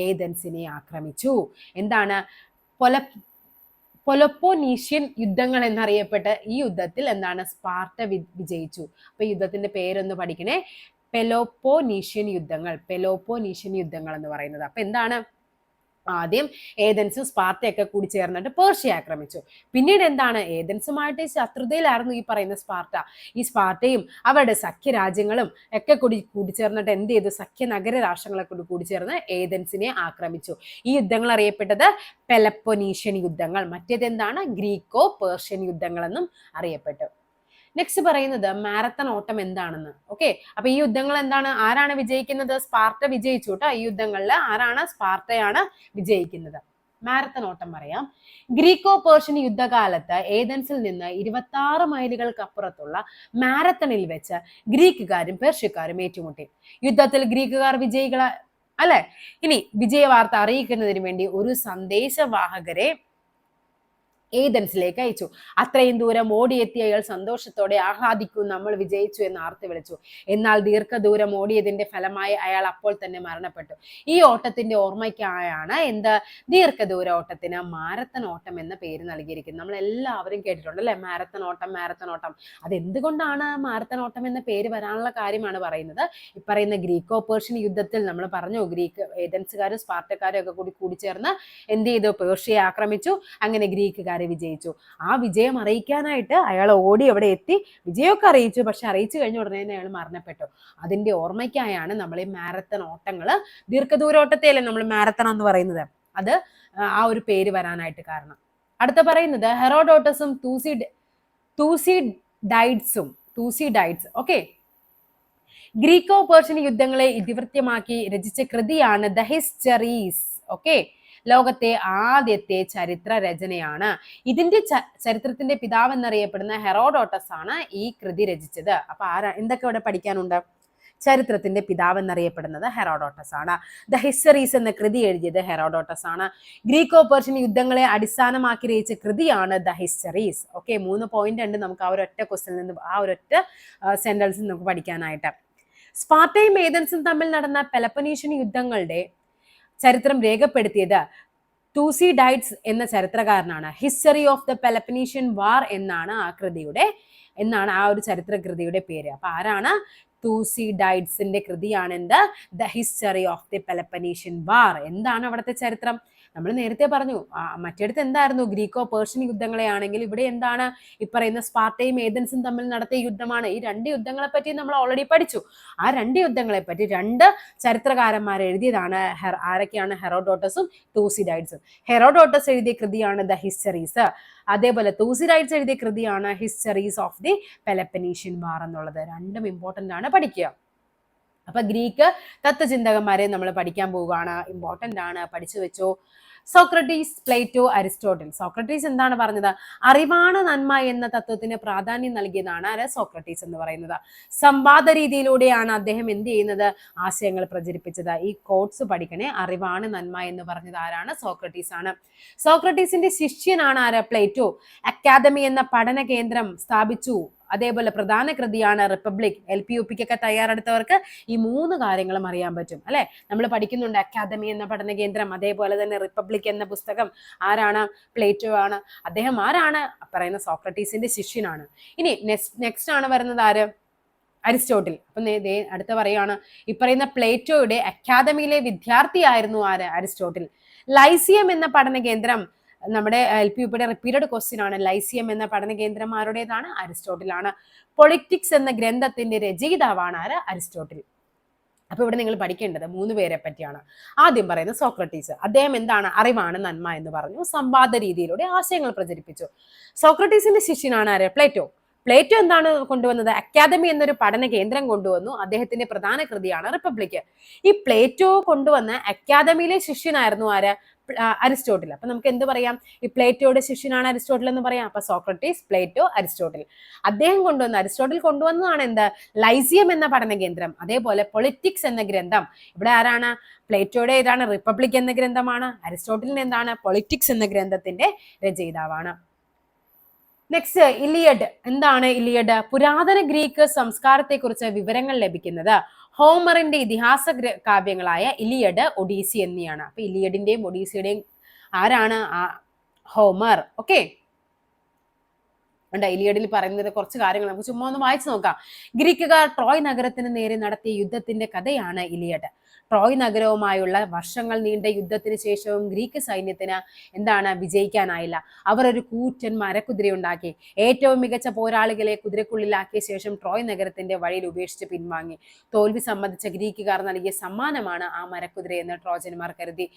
ഏതൻസിനെ ആക്രമിച്ചു. എന്താണ്? പൊലൊപ്പോനീഷ്യൻ യുദ്ധങ്ങൾ എന്നറിയപ്പെട്ട ഈ യുദ്ധത്തിൽ എന്താണ്? സ്പാർട്ട വിജയിച്ചു. അപ്പൊ യുദ്ധത്തിന്റെ പേരൊന്ന് പഠിക്കണേ, പെലോപ്പോനീഷ്യൻ യുദ്ധങ്ങൾ. പെലോപ്പോനീഷ്യൻ യുദ്ധങ്ങൾ എന്ന് പറയുന്നത്. അപ്പൊ എന്താണ്? ആദ്യം ഏതൻസും സ്പാർട്ടയൊക്കെ കൂടി ചേർന്നിട്ട് പേർഷ്യ ആക്രമിച്ചു. പിന്നീട് എന്താണ്? ഏതൻസുമായിട്ട് ശത്രുതയിലായിരുന്നു ഈ പറയുന്ന സ്പാർട്ട. ഈ സ്പാർട്ടയും അവരുടെ സഖ്യ രാജ്യങ്ങളും ഒക്കെ കൂടി ചേർന്നിട്ട് എന്ത് ചെയ്തു? സഖ്യ നഗര രാഷ്ട്രങ്ങളെ കൂടി ചേർന്ന് ഏതൻസിനെ ആക്രമിച്ചു. ഈ യുദ്ധങ്ങൾ അറിയപ്പെട്ടത് പെലപ്പൊനീഷ്യൻ യുദ്ധങ്ങൾ. മറ്റേത് എന്താണ്? ഗ്രീക്കോ പേർഷ്യൻ യുദ്ധങ്ങൾ എന്നും അറിയപ്പെട്ടു. നെക്സ്റ്റ് പറയുന്നത് മാരത്തൺ ഓട്ടം എന്താണെന്ന്. ഓക്കെ, അപ്പൊ ഈ യുദ്ധങ്ങൾ എന്താണ്? ആരാണ് വിജയിക്കുന്നത്? സ്പാർട്ട വിജയിച്ചു കേട്ടോ. ഈ യുദ്ധങ്ങളിൽ ആരാണ്? സ്പാർട്ടയാണ് വിജയിക്കുന്നത്. മാരത്തൺ ഓട്ടം പറയാം. ഗ്രീക്കോ പേർഷ്യൻ യുദ്ധകാലത്ത് ഏതൻസിൽ നിന്ന് 26 മൈലുകൾക്ക് അപ്പുറത്തുള്ള മാരത്തണിൽ വെച്ച് ഗ്രീക്കുകാരും പേർഷ്യക്കാരും ഏറ്റുമുട്ടി. യുദ്ധത്തിൽ ഗ്രീക്കുകാർ വിജയികളെ അല്ലെ. ഇനി വിജയ വാർത്ത അറിയിക്കുന്നതിന് വേണ്ടി ഒരു സന്ദേശവാഹകരെ ഏതൻസിലേക്ക് അയച്ചു. അത്രയും ദൂരം ഓടിയെത്തിയ അയാൾ സന്തോഷത്തോടെ ആഹ്ലാദിക്കൂ, നമ്മൾ വിജയിച്ചു എന്ന് ആർത്തി വിളിച്ചു. എന്നാൽ ദീർഘദൂരം ഓടിയതിന്റെ ഫലമായി അയാൾ അപ്പോൾ തന്നെ മരണപ്പെട്ടു. ഈ ഓട്ടത്തിന്റെ ഓർമ്മയ്ക്കായാണ് ദീർഘദൂര ഓട്ടത്തിന് മാരത്തൺ ഓട്ടം എന്ന പേര് നൽകിയിരിക്കുന്നത്. നമ്മൾ എല്ലാവരും കേട്ടിട്ടുണ്ട് അല്ലെ, മാരത്തൺ ഓട്ടം, മാരത്തൺ ഓട്ടം. അതെന്തുകൊണ്ടാണ് മാരത്തൺ ഓട്ടം എന്ന പേര് വരാനുള്ള കാര്യമാണ് പറയുന്നത്. ഈ പറയുന്ന ഗ്രീക്കോ പേർഷ്യൻ യുദ്ധത്തിൽ നമ്മൾ പറഞ്ഞു, ഏതൻസുകാരും സ്പാർട്ടക്കാരും ഒക്കെ കൂടി ചേർന്ന് എന്ത് ചെയ്തു, പേർഷ്യയെ ആക്രമിച്ചു. അങ്ങനെ ഗ്രീക്കുകാർ വിജയിച്ചു. ആ വിജയം അറിയിക്കാനായിട്ട് അയാൾ ഓടി അവിടെ എത്തി, വിജയമൊക്കെ അറിയിച്ചു. പക്ഷെ അറിയിച്ചു കഴിഞ്ഞ ഉടനെ തന്നെ അയാൾ മരണപ്പെട്ടു. അതിന്റെ ഓർമ്മയ്ക്കായാണ് നമ്മൾ ഈ മാരത്തൺ ഓട്ടങ്ങള്, ദീർഘദൂരോട്ടത്തെയല്ലേ നമ്മൾ മാരത്തൺ എന്ന് പറയുന്നത്, അത് ആ ഒരു പേര് വരാനായിട്ട് കാരണം. അടുത്ത പറയുന്നത് ഹെറോഡോട്ടസും തൂസിഡൈഡ്സ് ഓക്കെ, ഗ്രീക്കോ പേർഷ്യൻ യുദ്ധങ്ങളെ ഇതിവൃത്യമാക്കി രചിച്ച കൃതിയാണ് ദ ഹിസ്റ്ററീസ്. ഓക്കെ, ലോകത്തെ ആദ്യത്തെ ചരിത്ര രചനയാണ്. ഇതിന്റെ ചരിത്രത്തിന്റെ പിതാവ് എന്നറിയപ്പെടുന്ന ഹെറോഡോട്ടസ് ആണ് ഈ കൃതി രചിച്ചത്. അപ്പൊ എന്തൊക്കെ ഇവിടെ പഠിക്കാനുണ്ട്? ചരിത്രത്തിന്റെ പിതാവ് എന്നറിയപ്പെടുന്നത് ഹെറോഡോട്ടസ് ആണ്. ദ ഹിസ്റ്ററീസ് എന്ന കൃതി എഴുതിയത് ഹെറോഡോട്ടസ് ആണ്. ഗ്രീക്കോ പേർഷ്യൻ യുദ്ധങ്ങളെ അടിസ്ഥാനമാക്കി രചിച്ച കൃതിയാണ് ദ ഹിസ്റ്ററീസ്. ഓക്കെ, 3 പോയിന്റ് ഉണ്ട് നമുക്ക് ആ ഒരൊറ്റ ക്വസ്റ്റ്യനിൽ നിന്ന്, ആ ഒരൊറ്റ സെന്റൻസിൽ നമുക്ക് പഠിക്കാനായിട്ട്. സ്പാർട്ടയും ഏതൻസും തമ്മിൽ നടന്ന പെലപ്പനീഷ്യൻ യുദ്ധങ്ങളുടെ ചരിത്രം രേഖപ്പെടുത്തിയത് തൂസിഡൈഡ്സ് എന്ന ചരിത്രകാരനാണ്. ഹിസ്റ്ററി ഓഫ് ദ പെലപ്പനീഷ്യൻ വാർ എന്നാണ് ആ ഒരു ചരിത്ര കൃതിയുടെ പേര്. അപ്പൊ ആരാണ്? തൂസിഡൈഡ്സിന്റെ കൃതിയാണ് ദ ഹിസ്റ്ററി ഓഫ് ദി പെലപ്പനീഷ്യൻ വാർ. എന്താണ് അവിടുത്തെ ചരിത്രം? നമ്മൾ നേരത്തെ പറഞ്ഞു, മറ്റേടത്ത് എന്തായിരുന്നു, ഗ്രീക്കോ പേർഷ്യൻ യുദ്ധങ്ങളെ ആണെങ്കിൽ ഇവിടെ എന്താണ്, ഈ പറയുന്ന സ്പാർട്ടയും ഏതൻസും തമ്മിൽ നടത്തിയ യുദ്ധമാണ്. ഈ 2 യുദ്ധങ്ങളെ പറ്റി നമ്മൾ ഓൾറെഡി പഠിച്ചു. ആ 2 യുദ്ധങ്ങളെ പറ്റി 2 ചരിത്രകാരന്മാർ എഴുതിയതാണ്. ആരൊക്കെയാണ്? ഹെറോഡോട്ടസും തൂസിഡൈഡ്സും. ഹെറോഡോട്ടസ് എഴുതിയ കൃതിയാണ് ദ ഹിസ്റ്ററീസ്. അതേപോലെ തൂസിഡൈഡ്സ് എഴുതിയ കൃതിയാണ് ഹിസ്റ്ററീസ് ഓഫ് ദി പെലപ്പനീഷ്യൻ വാർ എന്നുള്ളത്. രണ്ടും ഇമ്പോർട്ടന്റ് ആണ്, പഠിക്കുക. അപ്പൊ ഗ്രീക്ക് തത്വചിന്തകന്മാരെ നമ്മൾ പഠിക്കാൻ പോവുകയാണ്, ഇമ്പോർട്ടന്റ് ആണ്, പഠിച്ചു വെച്ചോ. Socrates, Plato, Aristotle. സോക്രട്ടീസ് എന്താണ് പറഞ്ഞത്? അറിവാണ് നന്മ എന്ന തത്വത്തിന് പ്രാധാന്യം നൽകിയതാണ് സോക്രട്ടീസ് എന്ന് പറയുന്നത്. സംവാദ രീതിയിലൂടെയാണ് അദ്ദേഹം എന്ത് ചെയ്യുന്നത്? ആശയങ്ങൾ പ്രചരിപ്പിച്ചത്. ഈ കോട്സ് പഠിക്കണേ. അറിവാണ് നന്മ എന്ന് പറഞ്ഞത് ആരാണ്? സോക്രട്ടീസ് ആണ്. സോക്രട്ടീസിന്റെ ശിഷ്യനാണ് ആര്? പ്ലേറ്റോ. അക്കാദമി എന്ന പഠന കേന്ദ്രം സ്ഥാപിച്ചു. അതേപോലെ പ്രധാന കൃതിയാണ് റിപ്പബ്ലിക്. LPUPക്കൊക്കെ തയ്യാറെടുത്തവർക്ക് ഈ 3 കാര്യങ്ങളും അറിയാൻ പറ്റും അല്ലെ. നമ്മൾ പഠിക്കുന്നുണ്ട് അക്കാദമി എന്ന പഠന കേന്ദ്രം, അതേപോലെ തന്നെ റിപ്പബ്ലിക് എന്ന പുസ്തകം. ആരാണ്? പ്ലേറ്റോ ആണ്. അദ്ദേഹം ആരാണ്? പറയുന്ന സോക്രട്ടീസിന്റെ ശിഷ്യനാണ്. ഇനി നെക്സ്റ്റ് ആണ് വരുന്നത് ആര്? അരിസ്റ്റോട്ടിൽ. അപ്പൊ അടുത്ത പറയാണ്, ഈ പറയുന്ന പ്ലേറ്റോയുടെ അക്കാദമിയിലെ വിദ്യാർത്ഥിയായിരുന്നു ആര്? അരിസ്റ്റോട്ടിൽ. ലൈസിയം എന്ന പഠന കേന്ദ്രം നമ്മുടെ LPUPയുടെ റിപ്പീറ്റഡ് ക്വസ്റ്റ്യൻ ആണ്. ലൈസിയം എന്ന പഠന കേന്ദ്രം ആരുടേതാണ്? അരിസ്റ്റോട്ടിലാണ്. പൊളിറ്റിക്സ് എന്ന ഗ്രന്ഥത്തിന്റെ രചയിതാവാണ് ആര്? അരിസ്റ്റോട്ടിൽ. അപ്പൊ ഇവിടെ നിങ്ങൾ പഠിക്കേണ്ടത് 3 പേരെ പറ്റിയാണ്. ആദ്യം പറയുന്നത് സോക്രട്ടീസ്. അദ്ദേഹം എന്താണ്? അറിവാണ് നന്മ എന്ന് പറഞ്ഞു. സംവാദ രീതിയിലൂടെ ആശയങ്ങൾ പ്രചരിപ്പിച്ചു. സോക്രട്ടീസിന്റെ ശിഷ്യനാണ് ആര്? പ്ലേറ്റോ. പ്ലേറ്റോ എന്താണ് കൊണ്ടുവന്നത്? അക്കാദമി എന്നൊരു പഠന കേന്ദ്രം കൊണ്ടുവന്നു. അദ്ദേഹത്തിന്റെ പ്രധാന കൃതിയാണ് റിപ്പബ്ലിക്. ഈ പ്ലേറ്റോ കൊണ്ടുവന്ന അക്കാദമിയിലെ ശിഷ്യനായിരുന്നു ആര്? അരിസ്റ്റോട്ടിൽ. അപ്പൊ നമുക്ക് എന്ത് പറയാം? ഈ പ്ലേറ്റോയുടെ ശിഷ്യനാണ് അരിസ്റ്റോട്ടിൽ എന്ന് പറയാം. അപ്പൊ സോക്രട്ടീസ്, പ്ലേറ്റോ, അരിസ്റ്റോട്ടിൽ. അരിസ്റ്റോട്ടിൽ കൊണ്ടുവന്നതാണ് ലൈസിയം എന്ന പഠന കേന്ദ്രം, അതേപോലെ പൊളിറ്റിക്സ് എന്ന ഗ്രന്ഥം. ഇവിടെ ആരാണ്? പ്ലേറ്റോയുടെ ഏതാണ്? റിപ്പബ്ലിക് എന്ന ഗ്രന്ഥമാണ്. അരിസ്റ്റോട്ടിലിന് എന്താണ്? പൊളിറ്റിക്സ് എന്ന ഗ്രന്ഥത്തിന്റെ രചയിതാവാണ്. Next, Iliad. എന്താണ് ഇലിയഡ്? പുരാതന ഗ്രീക്ക് സംസ്കാരത്തെ കുറിച്ച് വിവരങ്ങൾ ലഭിക്കുന്നത് ഹോമറിന്റെ ഇതിഹാസ കാവ്യങ്ങളായ ഇലിയഡ്, ഒഡീസി എന്നിവയാണ്. അപ്പൊ ഇലിയഡിന്റെയും ഒഡീസിയുടെയും ആരാണ്? ഹോമർ. ഓക്കെ, ഇലിയഡിൽ പറയുന്നത് കുറച്ച് കാര്യങ്ങൾ നമുക്ക് ചുമ്മാ ഒന്ന് വായിച്ചു നോക്കാം. ഗ്രീക്കുകാർ ട്രോയ് നഗരത്തിന് നേരെ നടത്തിയ യുദ്ധത്തിന്റെ കഥയാണ് ഇലിയഡ്. ട്രോയ് നഗരവുമായുള്ള വർഷങ്ങൾ നീണ്ട യുദ്ധത്തിന് ശേഷവും ഗ്രീക്ക് സൈന്യത്തിന് വിജയിക്കാനായില്ല. അവർ ഒരു കൂറ്റൻ മരക്കുതിരയുണ്ടാക്കി. ഏറ്റവും മികച്ച പോരാളികളെ കുതിരക്കുള്ളിലാക്കിയ ശേഷം ട്രോയ് നഗരത്തിന്റെ വഴിയിൽ ഉപേക്ഷിച്ച് പിൻവാങ്ങി. തോൽവി സംബന്ധിച്ച ഗ്രീക്കുകാർ നൽകിയ സമ്മാനമാണ് ആ മരക്കുതിരയെന്ന് ട്രോജന്മാർ കരുതി.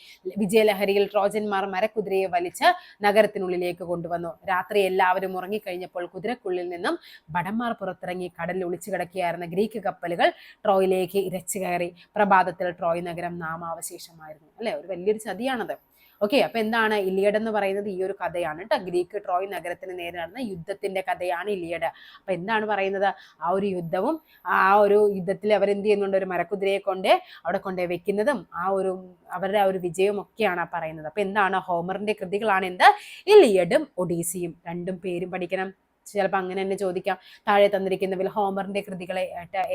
വിജയലഹരിയിൽ ട്രോജന്മാർ മരക്കുതിരയെ വലിച്ച് നഗരത്തിനുള്ളിലേക്ക് കൊണ്ടുവന്നു. രാത്രി എല്ലാവരും ഉറങ്ങിക്കഴിഞ്ഞപ്പോൾ കുതിരക്കുള്ളിൽ നിന്നും ഭടന്മാർ പുറത്തിറങ്ങി കടലിൽ ഒളിച്ചു കിടക്കുകയായിരുന്ന ഗ്രീക്ക് കപ്പലുകൾ ട്രോയിലേക്ക് ഇരച്ചു കയറി. പ്രഭാതത്തിൽ ട്രോയ് നഗരം നാമാവശേഷമായിരുന്നു അല്ലെ. ഒരു വലിയൊരു ചതിയാണത്. ഓക്കെ, അപ്പൊ എന്താണ് ഇലിയഡ് എന്ന് പറയുന്നത്? ഈ ഒരു കഥയാണ് കേട്ടോ. ഗ്രീക്ക് ട്രോയ് നഗരത്തിന് നേരെ നടന്ന യുദ്ധത്തിന്റെ കഥയാണ് ഇലിയഡ്. അപ്പൊ എന്താണ് പറയുന്നത്? ആ ഒരു യുദ്ധവും ആ ഒരു യുദ്ധത്തിൽ അവരെന്ത് ചെയ്യുന്നുണ്ട്? ഒരു മരക്കുതിരയെ കൊണ്ട് അവിടെ കൊണ്ടുപോയി വെക്കുന്നതും അവരുടെ ആ ഒരു വിജയവും ഒക്കെയാണ് പറയുന്നത്. അപ്പൊ എന്താണ്? ഹോമറിന്റെ കൃതികളാണ് എന്ത്? ഇലിയഡും ഒഡീസിയും. രണ്ടും പേരും പഠിക്കണം. ചിലപ്പോൾ അങ്ങനെ തന്നെ ചോദിക്കാം. താഴെ തന്നിരിക്കുന്നതിൽ ഹോമറിന്റെ കൃതികളെ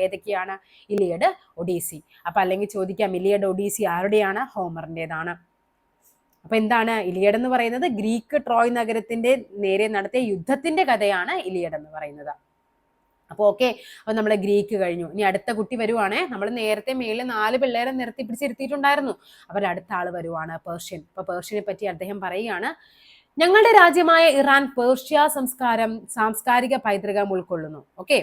ഏതൊക്കെയാണ്? ഇലിയഡ്, ഒഡീസി. അപ്പൊ അല്ലെങ്കിൽ ചോദിക്കാം ഇലിയഡ്, ഒഡീസി ആരുടെയാണ്? ഹോമറിന്റേതാണ്. അപ്പൊ എന്താണ് ഇലിയഡ് എന്ന് പറയുന്നത്? ഗ്രീക്ക് ട്രോയ് നഗരത്തിന്റെ നേരെ നടത്തിയ യുദ്ധത്തിന്റെ കഥയാണ് ഇലിയഡ് എന്ന് പറയുന്നത്. അപ്പൊ ഓക്കെ, അപ്പൊ നമ്മളെ ഗ്രീക്ക് കഴിഞ്ഞു. ഇനി അടുത്ത കുട്ടി വരുവാണേ. നമ്മൾ നേരത്തെ മേളിൽ 4 പിള്ളേരെ നിർത്തി പിടിച്ചിരുത്തിയിട്ടുണ്ടായിരുന്നു. അവർ അടുത്ത ആള് വരുവാണ്, പേർഷ്യൻ. അപ്പൊ പേർഷ്യനെ പറ്റി അദ്ദേഹം പറയുകയാണ്, ഞങ്ങളുടെ രാജ്യമായ ഇറാൻ പേർഷ്യ സാംസ്കാരിക പൈതൃകം ഉൾക്കൊള്ളുന്നു. ഓക്കെ,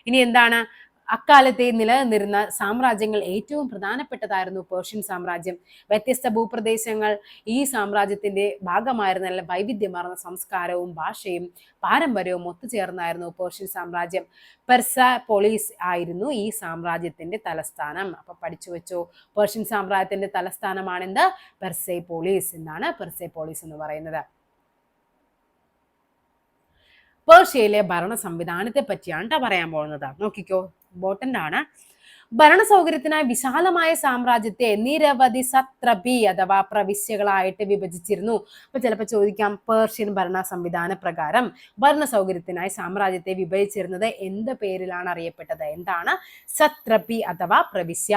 ഇനി എന്താണ്? അക്കാലത്തെ നിലനിന്നിരുന്ന സാമ്രാജ്യങ്ങൾ ഏറ്റവും പ്രധാനപ്പെട്ടതായിരുന്നു പേർഷ്യൻ സാമ്രാജ്യം. വ്യത്യസ്ത ഭൂപ്രദേശങ്ങൾ ഈ സാമ്രാജ്യത്തിന്റെ ഭാഗമായിരുന്ന നല്ല വൈവിധ്യമാർന്ന സംസ്കാരവും ഭാഷയും പാരമ്പര്യവും ഒത്തുചേർന്നായിരുന്നു പേർഷ്യൻ സാമ്രാജ്യം. പെർസപോളിസ് ആയിരുന്നു ഈ സാമ്രാജ്യത്തിന്റെ തലസ്ഥാനം. അപ്പൊ പഠിച്ചു വെച്ചോ, പേർഷ്യൻ സാമ്രാജ്യത്തിന്റെ തലസ്ഥാനമാണ് എന്ത്? പെർസെപോളിസ്. എന്താണ് പെർസെപോളിസ് എന്ന് പറയുന്നത്? പേർഷ്യയിലെ ഭരണ സംവിധാനത്തെ പറ്റിയാണ് പറയാൻ പോകുന്നത്. നോക്കിക്കോ, ഇമ്പോർട്ടന്റ് ആണ്. ഭരണ സൗകര്യത്തിനായി വിശാലമായ സാമ്രാജ്യത്തെ നിരവധി സത്രപി അഥവാ പ്രവിശ്യകളായിട്ട് വിഭജിച്ചിരുന്നു. അപ്പൊ ചിലപ്പോൾ ചോദിക്കാം, പേർഷ്യൻ ഭരണ സംവിധാന പ്രകാരം ഭരണ സൗകര്യത്തിനായി സാമ്രാജ്യത്തെ വിഭജിച്ചിരുന്നത് എന്ത് പേരിലാണ് അറിയപ്പെട്ടത്? എന്താണ്? സത്രപി അഥവാ പ്രവിശ്യ.